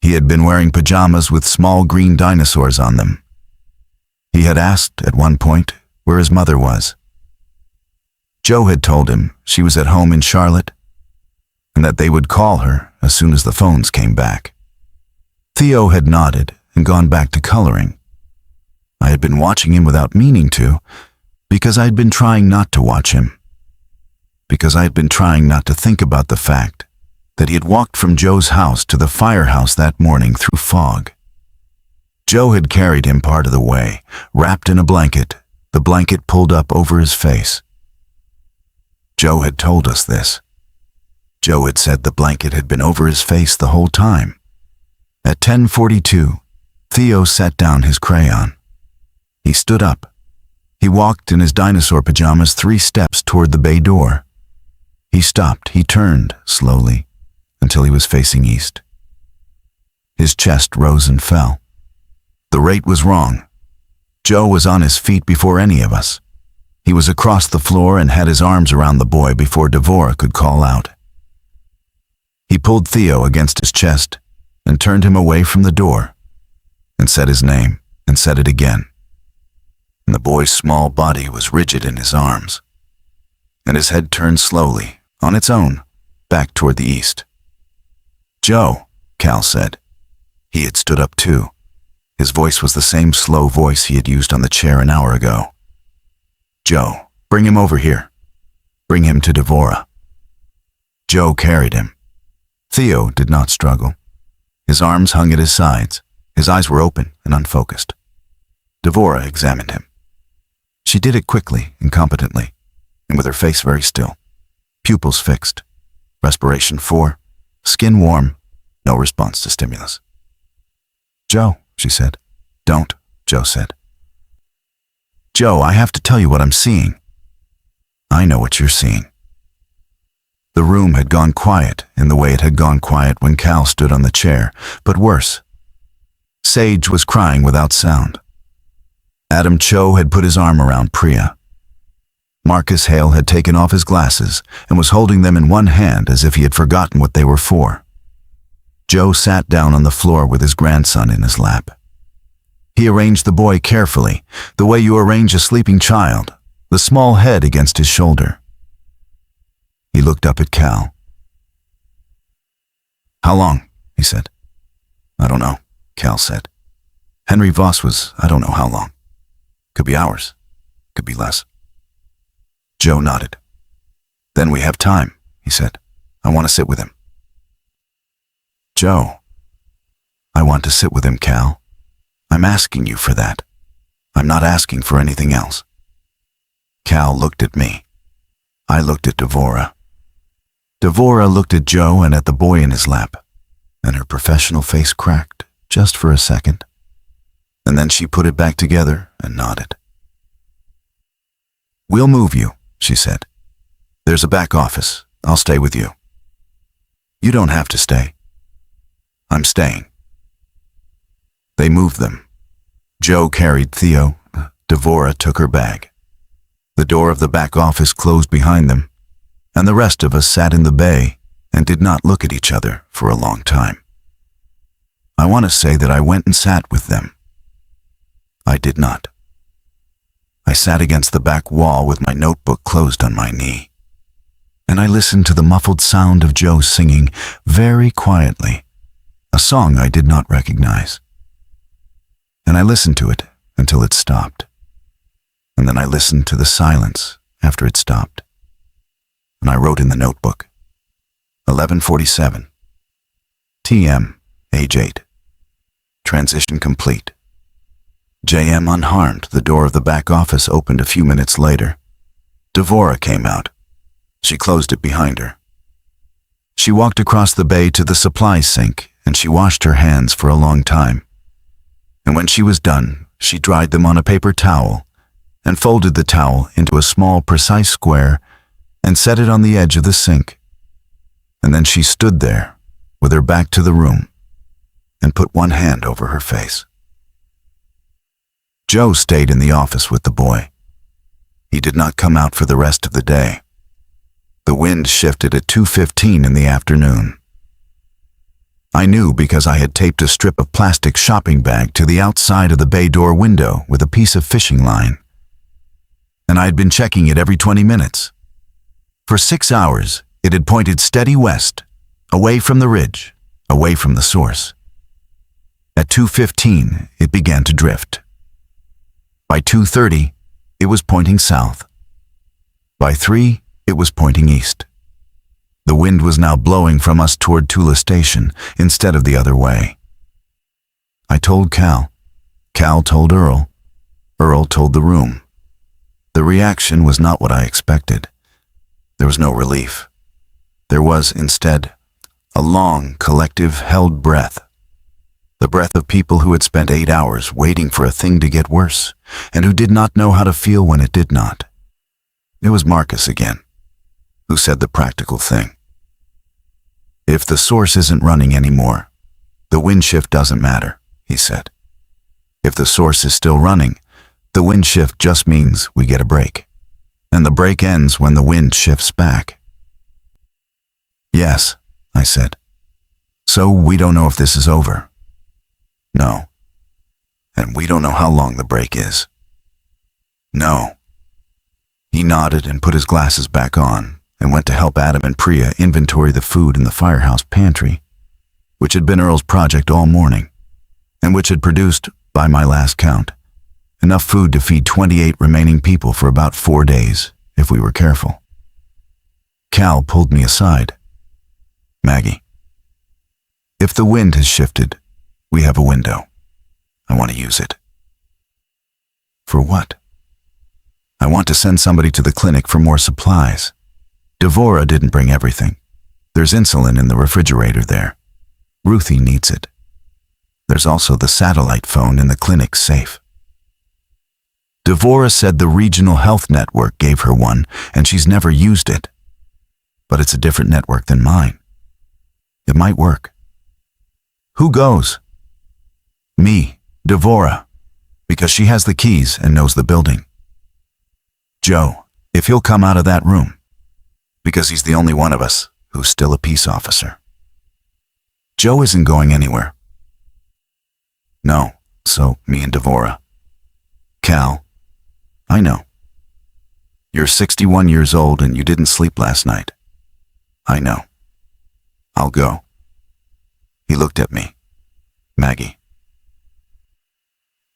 He had been wearing pajamas with small green dinosaurs on them. He had asked, at one point, where his mother was. Joe had told him she was at home in Charlotte, and that they would call her as soon as the phones came back. Theo had nodded and gone back to coloring. I had been watching him without meaning to, because I had been trying not to watch him. Because I had been trying not to think about the fact that he had walked from Joe's house to the firehouse that morning through fog. Joe had carried him part of the way, wrapped in a blanket, the blanket pulled up over his face. Joe had told us this. Joe had said the blanket had been over his face the whole time. At 10:42, Theo set down his crayon. He stood up. He walked in his dinosaur pajamas 3 steps toward the bay door. He stopped. He turned, slowly, until he was facing east. His chest rose and fell. The rate was wrong. Joe was on his feet before any of us. He was across the floor and had his arms around the boy before Devora could call out. He pulled Theo against his chest and turned him away from the door and said his name and said it again. And the boy's small body was rigid in his arms, and his head turned slowly, on its own, back toward the east. Joe, Cal said. He had stood up too. His voice was the same slow voice he had used on the chair an hour ago. Joe, bring him over here. Bring him to Devora. Joe carried him. Theo did not struggle. His arms hung at his sides. His eyes were open and unfocused. Devora examined him. She did it quickly and competently, and with her face very still. Pupils fixed. Respiration 4. Skin warm. No response to stimulus. Joe, she said. Don't, Joe said. Joe, I have to tell you what I'm seeing. I know what you're seeing. The room had gone quiet in the way it had gone quiet when Cal stood on the chair, but worse. Sage was crying without sound. Adam Cho had put his arm around Priya. Marcus Hale had taken off his glasses and was holding them in one hand as if he had forgotten what they were for. Joe sat down on the floor with his grandson in his lap. He arranged the boy carefully, the way you arrange a sleeping child, the small head against his shoulder. He looked up at Cal. "How long?" he said. "I don't know," Cal said. "Henry Voss was, I don't know how long. Could be hours, could be less." Joe nodded. "Then we have time," he said. "I want to sit with him." "Joe, I want to sit with him, Cal. I'm asking you for that. I'm not asking for anything else." Cal looked at me. I looked at Devora. Devora looked at Joe and at the boy in his lap, and her professional face cracked just for a second. And then she put it back together and nodded. "We'll move you," she said. "There's a back office. I'll stay with you." "You don't have to stay." "I'm staying." They moved them. Joe carried Theo. Devora took her bag. The door of the back office closed behind them, and the rest of us sat in the bay and did not look at each other for a long time. I want to say that I went and sat with them. I did not. I sat against the back wall with my notebook closed on my knee, and I listened to the muffled sound of Joe singing very quietly, a song I did not recognize. And I listened to it until it stopped. And then I listened to the silence after it stopped. And I wrote in the notebook, 11:47, TM, age 8. Transition complete. JM unharmed. The door of the back office opened a few minutes later. Devora came out. She closed it behind her. She walked across the bay to the supply sink, and she washed her hands for a long time. And when she was done, she dried them on a paper towel and folded the towel into a small, precise square and set it on the edge of the sink. And then she stood there with her back to the room and put one hand over her face. Joe stayed in the office with the boy. He did not come out for the rest of the day. The wind shifted at 2:15 in the afternoon. I knew because I had taped a strip of plastic shopping bag to the outside of the bay door window with a piece of fishing line. And I had been checking it every 20 minutes. For 6 hours, it had pointed steady west, away from the ridge, away from the source. At 2:15, it began to drift. By 2:30, it was pointing south. By 3, it was pointing east. The wind was now blowing from us toward Tula Station instead of the other way. I told Cal. Cal told Earl. Earl told the room. The reaction was not what I expected. There was no relief. There was, instead, a long, collective, held breath. The breath of people who had spent 8 hours waiting for a thing to get worse, and who did not know how to feel when it did not. It was Marcus again, who said the practical thing. If the source isn't running anymore, the wind shift doesn't matter, he said. If the source is still running, the wind shift just means we get a break, and the break ends when the wind shifts back. Yes, I said. So we don't know if this is over. No. And we don't know how long the break is. No. He nodded and put his glasses back on and went to help Adam and Priya inventory the food in the firehouse pantry, which had been Earl's project all morning, and which had produced, by my last count, enough food to feed 28 remaining people for about 4 days, if we were careful. Cal pulled me aside. Maggie, if the wind has shifted, we have a window. I want to use it. For what? I want to send somebody to the clinic for more supplies. Devora didn't bring everything. There's insulin in the refrigerator there. Ruthie needs it. There's also the satellite phone in the clinic's safe. Devora said the regional health network gave her one, and she's never used it. but it's a different network than mine. It might work. Who goes? Me, Devora, because she has the keys and knows the building. Joe, if he'll come out of that room, because he's the only one of us who's still a peace officer. Joe isn't going anywhere. No, so me and Devora. Cal, I know. You're 61 years old and you didn't sleep last night. I know. I'll go. He looked at me. Maggie.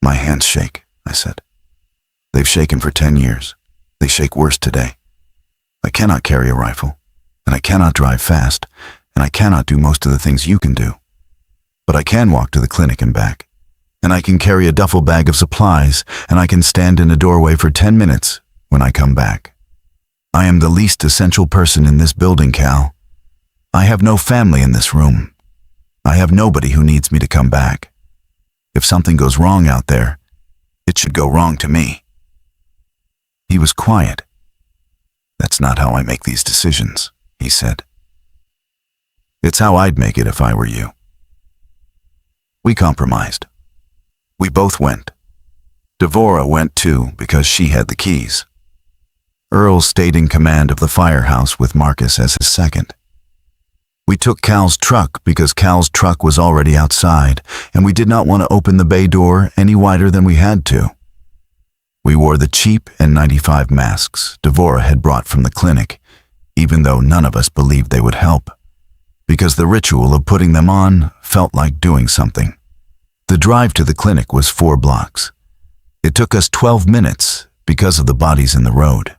My hands shake, I said. They've shaken for 10 years. They shake worse today. I cannot carry a rifle, and I cannot drive fast, and I cannot do most of the things you can do. But I can walk to the clinic and back, and I can carry a duffel bag of supplies, and I can stand in a doorway for 10 minutes when I come back. I am the least essential person in this building, Cal. I have no family in this room. I have nobody who needs me to come back. If something goes wrong out there, it should go wrong to me. He was quiet. That's not how I make these decisions, he said. It's how I'd make it if I were you. We compromised. We both went. Devora went too because she had the keys. Earl stayed in command of the firehouse with Marcus as his second. We took Cal's truck because Cal's truck was already outside, and we did not want to open the bay door any wider than we had to. We wore the cheap N95 masks Devora had brought from the clinic, even though none of us believed they would help, because the ritual of putting them on felt like doing something. The drive to the clinic was 4 blocks. It took us 12 minutes because of the bodies in the road.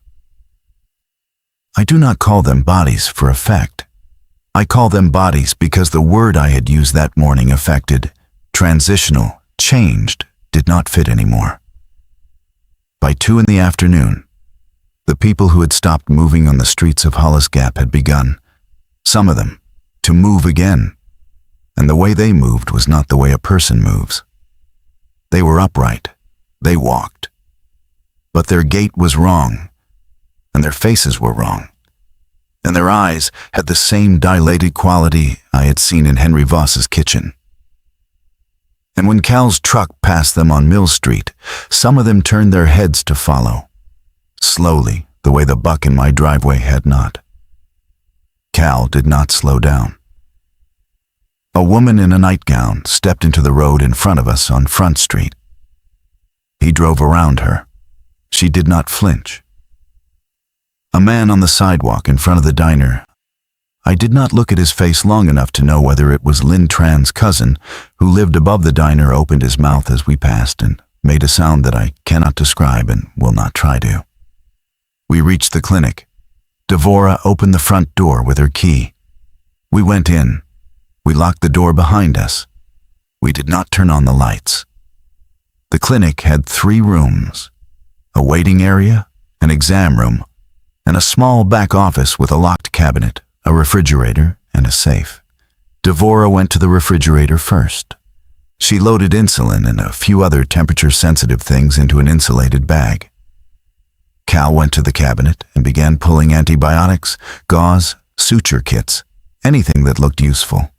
I do not call them bodies for effect. I call them bodies because the word I had used that morning affected, transitional, changed, did not fit anymore. By 2 in the afternoon, the people who had stopped moving on the streets of Hollis Gap had begun, some of them, to move again, and the way they moved was not the way a person moves. They were upright, they walked, but their gait was wrong, and their faces were wrong, and their eyes had the same dilated quality I had seen in Henry Voss's kitchen. And when Cal's truck passed them on Mill Street, some of them turned their heads to follow, slowly, the way the buck in my driveway had not. Cal did not slow down. A woman in a nightgown stepped into the road in front of us on Front Street. He drove around her. She did not flinch. A man on the sidewalk in front of the diner. I did not look at his face long enough to know whether it was Lynn Tran's cousin, who lived above the diner, opened his mouth as we passed and made a sound that I cannot describe and will not try to. We reached the clinic. Devora opened the front door with her key. We went in. We locked the door behind us. We did not turn on the lights. The clinic had 3 rooms, a waiting area, an exam room, and a small back office with a locked cabinet, a refrigerator, and a safe. Devora went to the refrigerator first. She loaded insulin and a few other temperature-sensitive things into an insulated bag. Cal went to the cabinet and began pulling antibiotics, gauze, suture kits, anything that looked useful.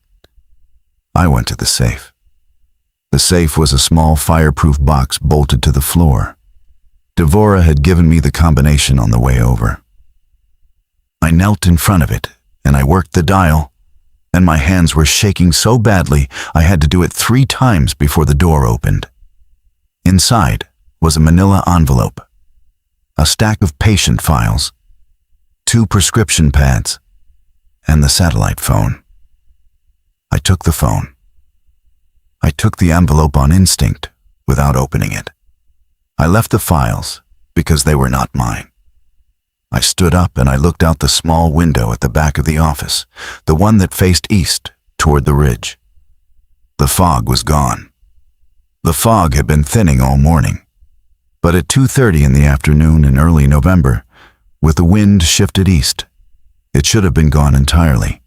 I went to the safe. The safe was a small fireproof box bolted to the floor. Devora had given me the combination on the way over. I knelt in front of it, and I worked the dial, and my hands were shaking so badly I had to do it 3 times before the door opened. Inside was a manila envelope, a stack of patient files, 2 prescription pads, and the satellite phone. I took the phone. I took the envelope on instinct, without opening it. I left the files because they were not mine. I stood up and I looked out the small window at the back of the office, the one that faced east toward the ridge. The fog was gone. The fog had been thinning all morning, but at 2:30 in the afternoon in early November, with the wind shifted east, it should have been gone entirely,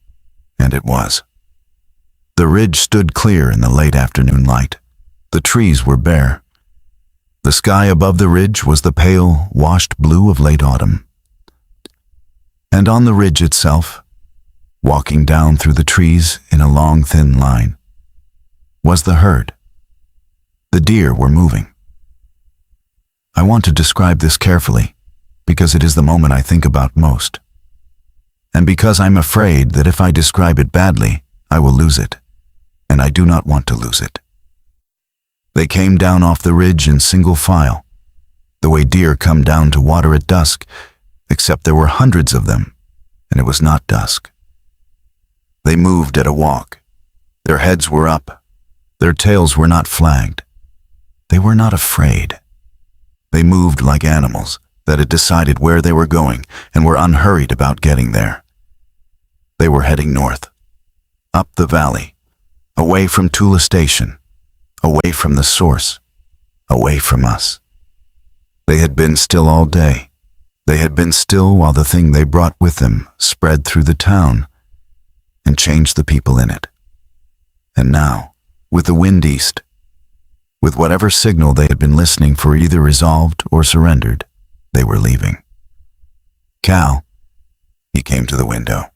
and it was. The ridge stood clear in the late afternoon light. The trees were bare. The sky above the ridge was the pale, washed blue of late autumn. And on the ridge itself, walking down through the trees in a long, thin line, was the herd. The deer were moving. I want to describe this carefully because it is the moment I think about most. And because I'm afraid that if I describe it badly, I will lose it, and I do not want to lose it. They came down off the ridge in single file, the way deer come down to water at dusk, except there were hundreds of them, and it was not dusk. They moved at a walk. Their heads were up. Their tails were not flagged. They were not afraid. They moved like animals that had decided where they were going and were unhurried about getting there. They were heading north, up the valley, away from Tula Station, away from the source, away from us. They had been still all day. They had been still while the thing they brought with them spread through the town and changed the people in it. And now, with the wind east, with whatever signal they had been listening for either resolved or surrendered, they were leaving. Cal, he came to the window.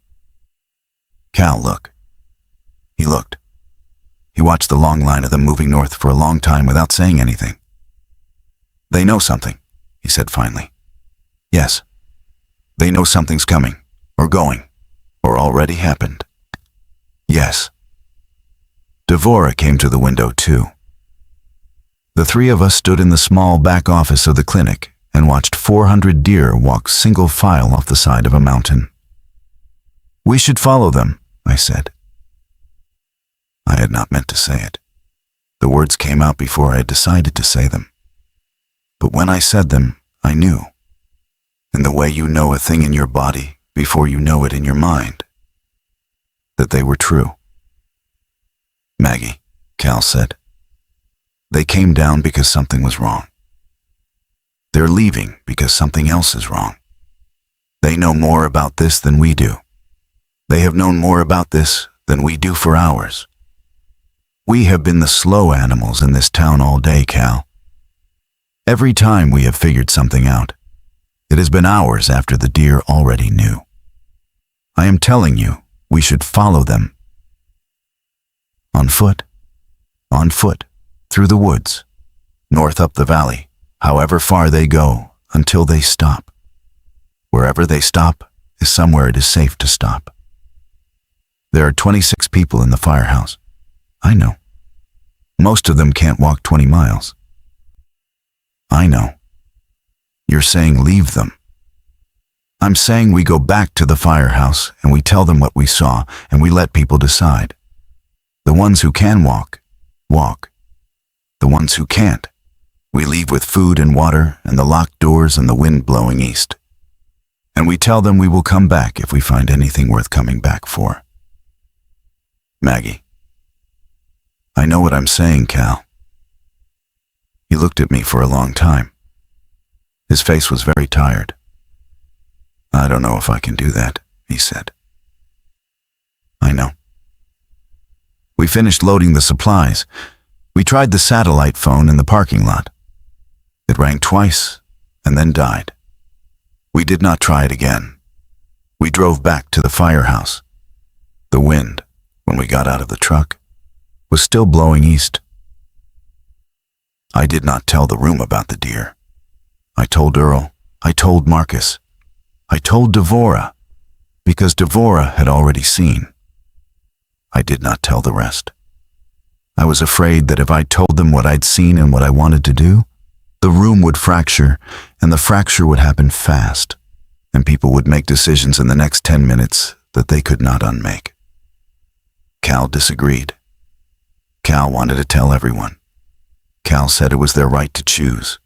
Cal, look. He looked. He watched the long line of them moving north for a long time without saying anything. They know something, he said finally. Yes, they know something's coming, or going, or already happened. Yes. Devora came to the window too. The three of us stood in the small back office of the clinic and watched 400 deer walk single file off the side of a mountain. We should follow them, I said. I had not meant to say it. The words came out before I had decided to say them. But when I said them, I knew. In the way you know a thing in your body before you know it in your mind, that they were true. Maggie, Cal said. They came down because something was wrong. They're leaving because something else is wrong. They know more about this than we do. They have known more about this than we do for hours. We have been the slow animals in this town all day, Cal. Every time we have figured something out, it has been hours after the deer already knew. I am telling you, we should follow them. On foot, through the woods, north up the valley, however far they go, until they stop. Wherever they stop is somewhere it is safe to stop. There are 26 people in the firehouse. I know. Most of them can't walk 20 miles. I know. You're saying leave them. I'm saying we go back to the firehouse and we tell them what we saw and we let people decide. The ones who can walk, walk. The ones who can't, we leave with food and water and the locked doors and the wind blowing east. And we tell them we will come back if we find anything worth coming back for. Maggie. I know what I'm saying, Cal. He looked at me for a long time. His face was very tired. I don't know if I can do that, he said. I know. We finished loading the supplies. We tried the satellite phone in the parking lot. It rang twice and then died. We did not try it again. We drove back to the firehouse. The wind, when we got out of the truck, was still blowing east. I did not tell the room about the deer. I told Earl. I told Marcus. I told Devora, because Devora had already seen. I did not tell the rest. I was afraid that if I told them what I'd seen and what I wanted to do, the room would fracture, and the fracture would happen fast, and people would make decisions in the next 10 minutes that they could not unmake. Cal disagreed. Cal wanted to tell everyone. Cal said it was their right to choose.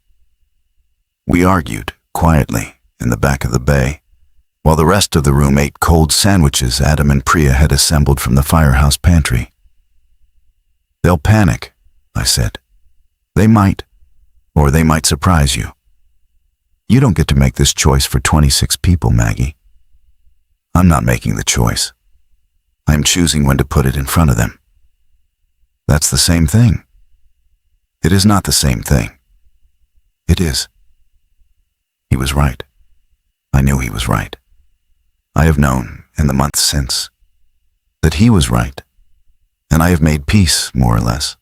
We argued, quietly, in the back of the bay, while the rest of the room ate cold sandwiches Adam and Priya had assembled from the firehouse pantry. They'll panic, I said. They might, or they might surprise you. You don't get to make this choice for 26 people, Maggie. I'm not making the choice. I'm choosing when to put it in front of them. That's the same thing. It is not the same thing. It is. He was right. I knew he was right. I have known, in the months since, that he was right, and I have made peace, more or less,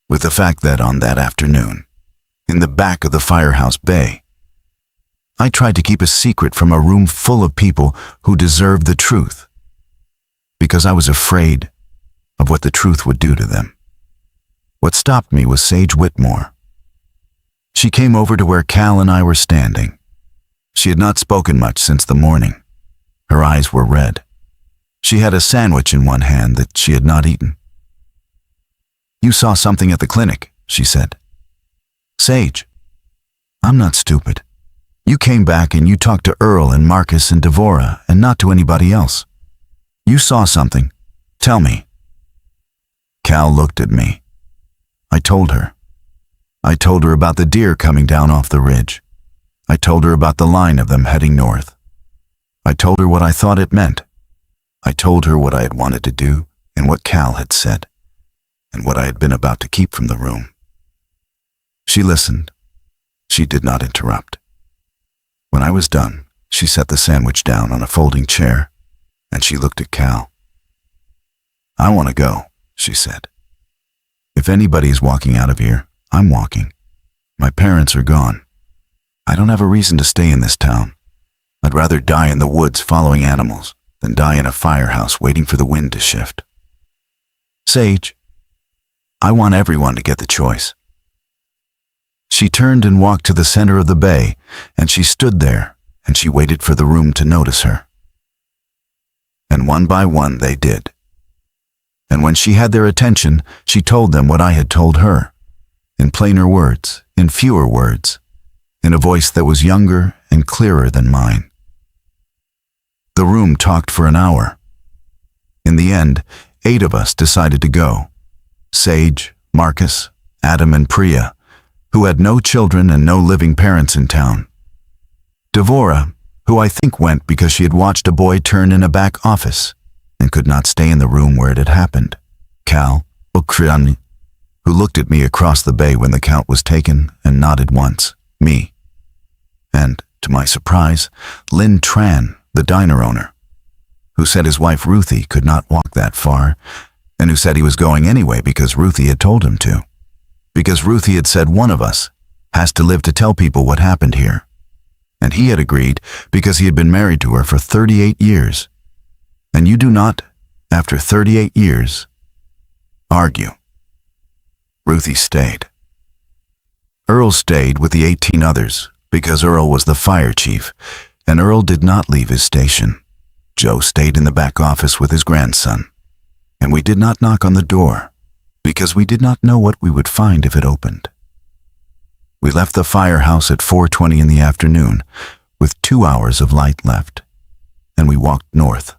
with the fact that on that afternoon, in the back of the firehouse bay, I tried to keep a secret from a room full of people who deserved the truth, because I was afraid of what the truth would do to them. What stopped me was Sage Whitmore. She came over to where Cal and I were standing. She had not spoken much since the morning. Her eyes were red. She had a sandwich in one hand that she had not eaten. "You saw something at the clinic," she said. "Sage, I'm not stupid. You came back and you talked to Earl and Marcus and Devora and not to anybody else. You saw something. Tell me." Cal looked at me. I told her. I told her about the deer coming down off the ridge. I told her about the line of them heading north. I told her what I thought it meant. I told her what I had wanted to do and what Cal had said, and what I had been about to keep from the room. She listened. She did not interrupt. When I was done, she set the sandwich down on a folding chair, and she looked at Cal. "I want to go," she said. "If anybody's walking out of here, I'm walking. My parents are gone. I don't have a reason to stay in this town. I'd rather die in the woods following animals than die in a firehouse waiting for the wind to shift. Sage, I want everyone to get the choice." She turned and walked to the center of the bay, and she stood there, and she waited for the room to notice her. And one by one they did. And when she had their attention, she told them what I had told her, in plainer words, in fewer words, in a voice that was younger and clearer than mine. The room talked for an hour. In the end, 8 of us decided to go. Sage, Marcus, Adam, and Priya, who had no children and no living parents in town. Devora, who I think went because she had watched a boy turn in a back office and could not stay in the room where it had happened. Cal, Okriani, who looked at me across the bay when the count was taken and nodded once, me. And, to my surprise, Lynn Tran, the diner owner, who said his wife Ruthie could not walk that far, and who said he was going anyway because Ruthie had told him to. Because Ruthie had said one of us has to live to tell people what happened here. And he had agreed because he had been married to her for 38 years. And you do not, after 38 years, argue. Ruthie stayed. Earl stayed with the 18 others because Earl was the fire chief, and Earl did not leave his station. Joe stayed in the back office with his grandson, and we did not knock on the door because we did not know what we would find if it opened. We left the firehouse at 4:20 in the afternoon with 2 hours of light left, and we walked north.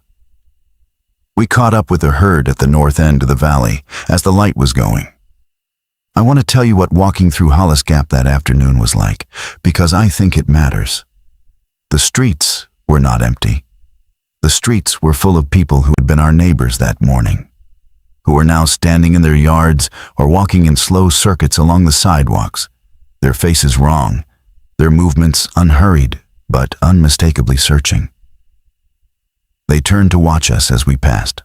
We caught up with the herd at the north end of the valley as the light was going. I want to tell you what walking through Hollis Gap that afternoon was like, because I think it matters. The streets were not empty. The streets were full of people who had been our neighbors that morning, who were now standing in their yards or walking in slow circuits along the sidewalks, their faces wrong, their movements unhurried but unmistakably searching. They turned to watch us as we passed.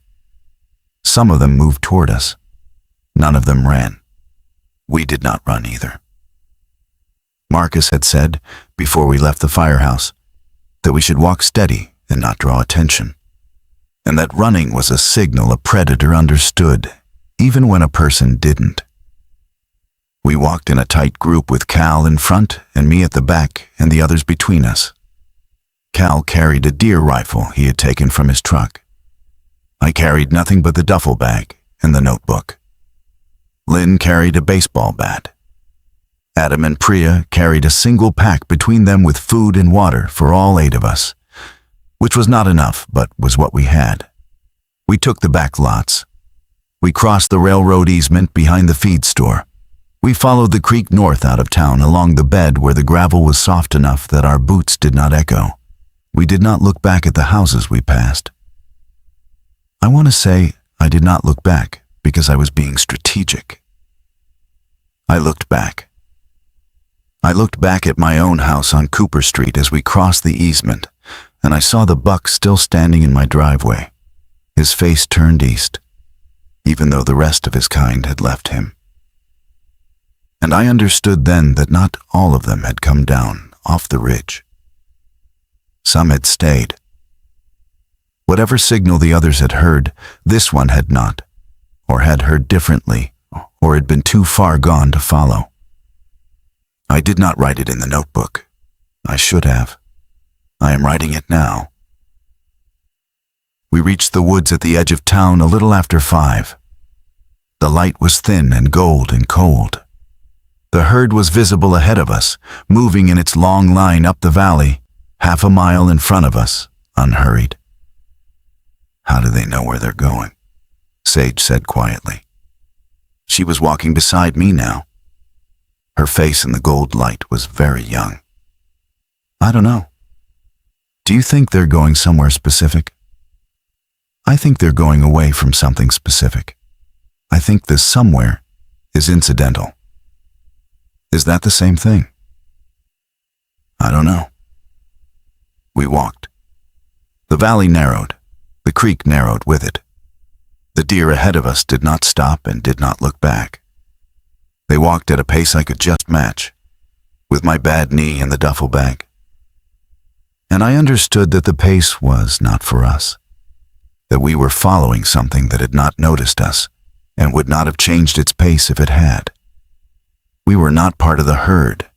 Some of them moved toward us. None of them ran. We did not run either. Marcus had said, before we left the firehouse, that we should walk steady and not draw attention, and that running was a signal a predator understood, even when a person didn't. We walked in a tight group with Cal in front and me at the back and the others between us. Cal carried a deer rifle he had taken from his truck. I carried nothing but the duffel bag and the notebook. Lynn carried a baseball bat. Adam and Priya carried a single pack between them with food and water for all 8 of us, which was not enough but was what we had. We took the back lots. We crossed the railroad easement behind the feed store. We followed the creek north out of town along the bed where the gravel was soft enough that our boots did not echo. We did not look back at the houses we passed. I want to say I did not look back because I was being strategic. I looked back. I looked back at my own house on Cooper Street as we crossed the easement, and I saw the buck still standing in my driveway, his face turned east, even though the rest of his kind had left him. And I understood then that not all of them had come down off the ridge. Some had stayed. Whatever signal the others had heard, this one had not, or had heard differently, or had been too far gone to follow. I did not write it in the notebook. I should have. I am writing it now. We reached the woods at the edge of town a little after 5. The light was thin and gold and cold. The herd was visible ahead of us, moving in its long line up the valley, half a mile in front of us, unhurried. How do they know where they're going? Sage said quietly. She was walking beside me now. Her face in the gold light was very young. I don't know. Do you think they're going somewhere specific? I think they're going away from something specific. I think this somewhere is incidental. Is that the same thing? I don't know. We walked. The valley narrowed. The creek narrowed with it. The deer ahead of us did not stop and did not look back. They walked at a pace I could just match, with my bad knee in the duffel bag. And I understood that the pace was not for us, that we were following something that had not noticed us and would not have changed its pace if it had. We were not part of the herd.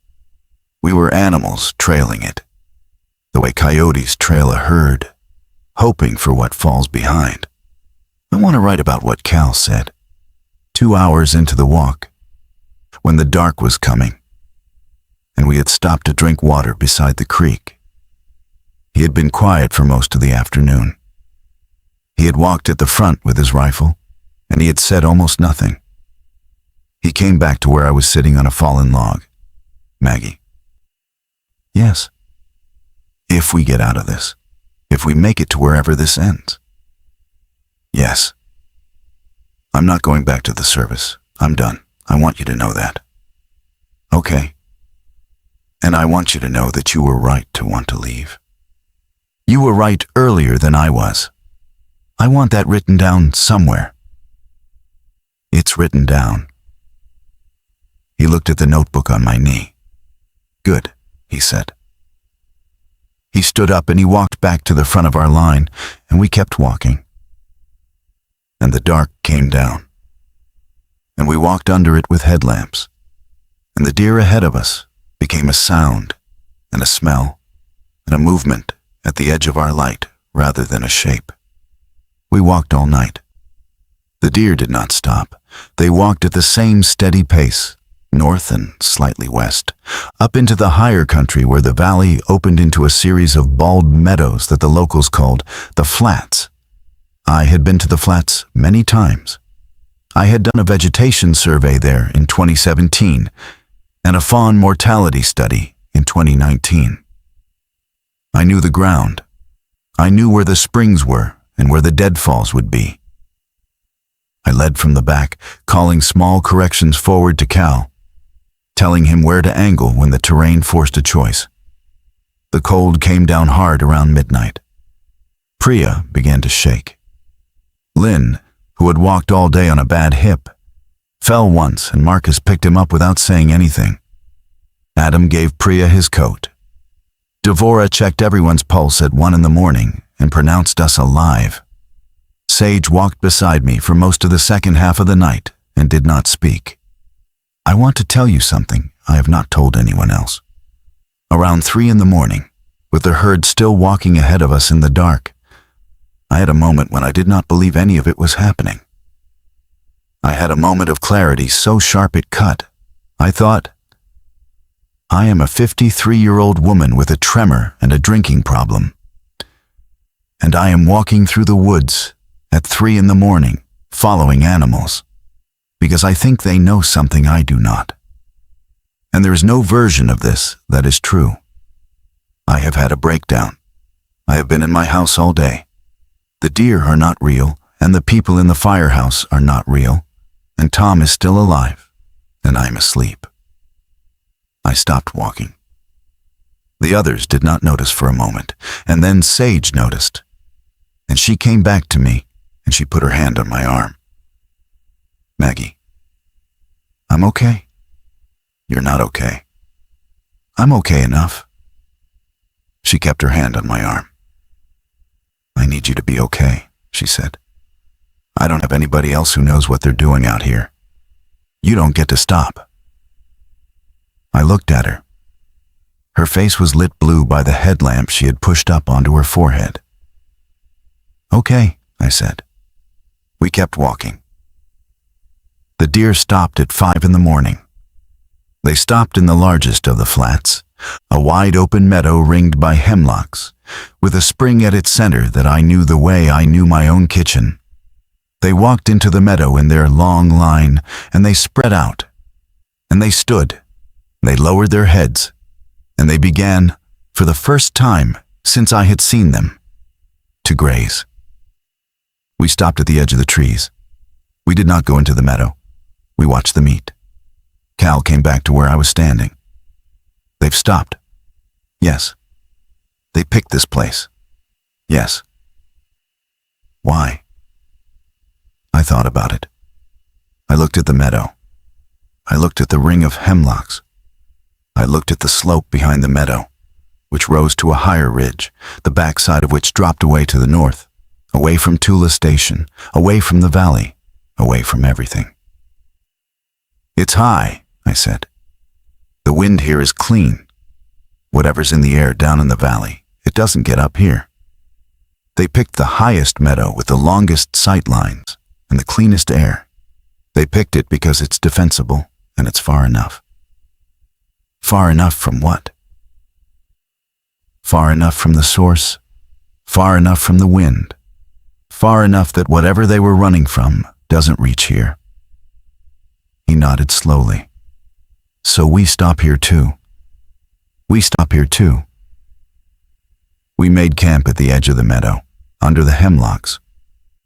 We were animals trailing it, the way coyotes trail a herd, hoping for what falls behind. I want to write about what Cal said, 2 hours into the walk, when the dark was coming, and we had stopped to drink water beside the creek. He had been quiet for most of the afternoon. He had walked at the front with his rifle, and he had said almost nothing. He came back to where I was sitting on a fallen log. Maggie. Yes. If we get out of this. If we make it to wherever this ends. Yes. I'm not going back to the service. I'm done. I want you to know that. Okay. And I want you to know that you were right to want to leave. You were right earlier than I was. I want that written down somewhere. It's written down. He looked at the notebook on my knee. Good, he said. He stood up and he walked back to the front of our line, and we kept walking. And the dark came down, and we walked under it with headlamps, and the deer ahead of us became a sound and a smell and a movement at the edge of our light rather than a shape. We walked all night. The deer did not stop. They walked at the same steady pace, north and slightly west, up into the higher country where the valley opened into a series of bald meadows that the locals called the Flats. I had been to the Flats many times. I had done a vegetation survey there in 2017 and a fawn mortality study in 2019. I knew the ground. I knew where the springs were and where the deadfalls would be. I led from the back, calling small corrections forward to Cal, telling him where to angle when the terrain forced a choice. The cold came down hard around midnight. Priya began to shake. Lynn, who had walked all day on a bad hip, fell once and Marcus picked him up without saying anything. Adam gave Priya his coat. Devora checked everyone's pulse at 1 a.m. and pronounced us alive. Sage walked beside me for most of the second half of the night and did not speak. I want to tell you something I have not told anyone else. Around 3 a.m, with the herd still walking ahead of us in the dark, I had a moment when I did not believe any of it was happening. I had a moment of clarity so sharp it cut. I thought, I am a 53-year-old woman with a tremor and a drinking problem. And I am walking through the woods at 3 a.m, following animals, because I think they know something I do not. And there is no version of this that is true. I have had a breakdown. I have been in my house all day. The deer are not real, and the people in the firehouse are not real, and Tom is still alive, and I'm asleep. I stopped walking. The others did not notice for a moment, and then Sage noticed. And she came back to me, and she put her hand on my arm. Maggie, I'm okay. You're not okay. I'm okay enough. She kept her hand on my arm. I need you to be okay, she said. I don't have anybody else who knows what they're doing out here. You don't get to stop. I looked at her. Her face was lit blue by the headlamp she had pushed up onto her forehead. Okay, I said. We kept walking. The deer stopped at 5 in the morning. They stopped in the largest of the flats, a wide open meadow ringed by hemlocks, with a spring at its center that I knew the way I knew my own kitchen. They walked into the meadow in their long line, and they spread out. And they stood. They lowered their heads. And they began, for the first time since I had seen them, to graze. We stopped at the edge of the trees. We did not go into the meadow. We watched them eat. Cal came back to where I was standing. They've stopped. Yes. They picked this place. Yes. Why? I thought about it. I looked at the meadow. I looked at the ring of hemlocks. I looked at the slope behind the meadow, which rose to a higher ridge, the backside of which dropped away to the north, away from Tula Station, away from the valley, away from everything. It's high, I said. The wind here is clean. Whatever's in the air down in the valley, it doesn't get up here. They picked the highest meadow with the longest sight lines and the cleanest air. They picked it because it's defensible and it's far enough. Far enough from what? Far enough from the source, far enough from the wind, far enough that whatever they were running from doesn't reach here. He nodded slowly. So we stop here too. We stop here too. We made camp at the edge of the meadow, under the hemlocks,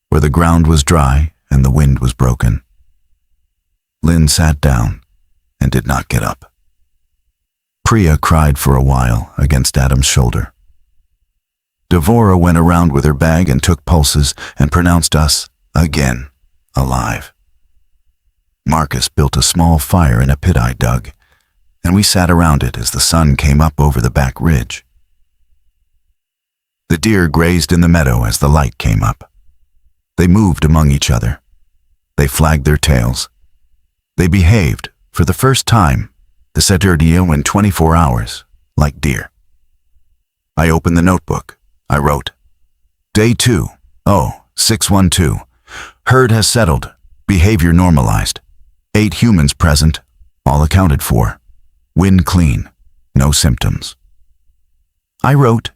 where the ground was dry and the wind was broken. Lynn sat down and did not get up. Priya cried for a while against Adam's shoulder. Devora went around with her bag and took pulses and pronounced us, again, alive. Marcus built a small fire in a pit I dug, and we sat around it as the sun came up over the back ridge. The deer grazed in the meadow as the light came up. They moved among each other. They flagged their tails. They behaved, for the first time, the Saturdio in 24 hours, like deer. I opened the notebook. I wrote, Day 2, 612. Herd has settled. Behavior normalized. 8 humans present, all accounted for. Wind clean. No symptoms. I wrote,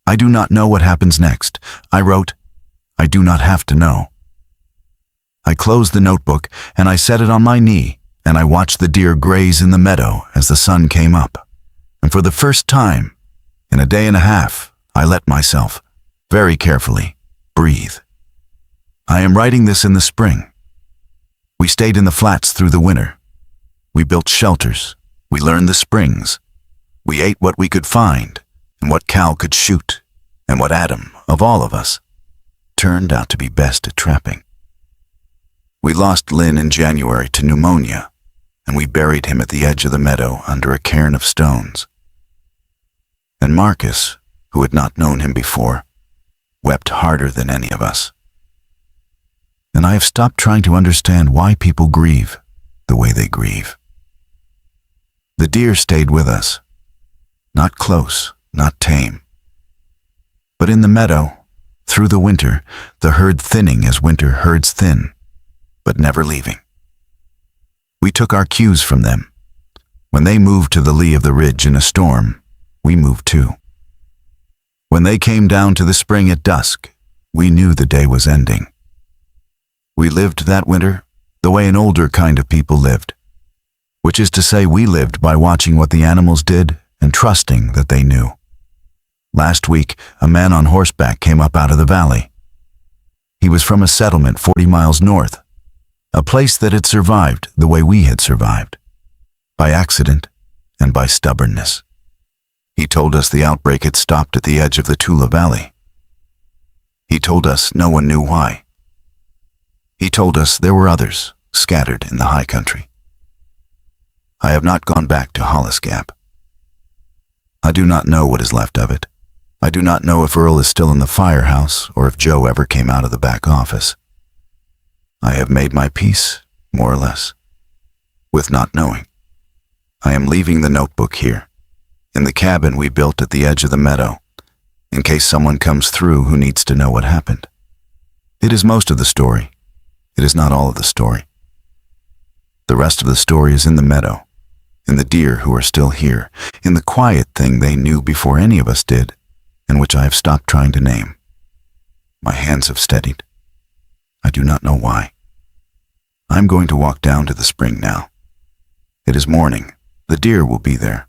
I do not know what happens next. I wrote, I do not have to know. I closed the notebook and I set it on my knee, and I watched the deer graze in the meadow as the sun came up. And for the first time, in a day and a half, I let myself, very carefully, breathe. I am writing this in the spring. We stayed in the flats through the winter. We built shelters. We learned the springs. We ate what we could find, and what Cal could shoot, and what Adam, of all of us, turned out to be best at trapping. We lost Lynn in January to pneumonia, and we buried him at the edge of the meadow under a cairn of stones. And Marcus, who had not known him before, wept harder than any of us. And I have stopped trying to understand why people grieve the way they grieve. The deer stayed with us, not close, not tame. But in the meadow, through the winter, the herd thinning as winter herds thin, but never leaving. We took our cues from them. When they moved to the lee of the ridge in a storm, we moved too. When they came down to the spring at dusk, we knew the day was ending. We lived that winter the way an older kind of people lived, which is to say we lived by watching what the animals did and trusting that they knew. Last week, a man on horseback came up out of the valley. He was from a settlement 40 miles north, a place that had survived the way we had survived, by accident and by stubbornness. He told us the outbreak had stopped at the edge of the Tula Valley. He told us no one knew why. He told us there were others scattered in the high country. I have not gone back to Hollis Gap. I do not know what is left of it. I do not know if Earl is still in the firehouse or if Joe ever came out of the back office. I have made my peace, more or less, with not knowing. I am leaving the notebook here, in the cabin we built at the edge of the meadow, in case someone comes through who needs to know what happened. It is most of the story. It is not all of the story. The rest of the story is in the meadow, in the deer who are still here, in the quiet thing they knew before any of us did, and which I have stopped trying to name. My hands have steadied. I do not know why. I am going to walk down to the spring now. It is morning. The deer will be there.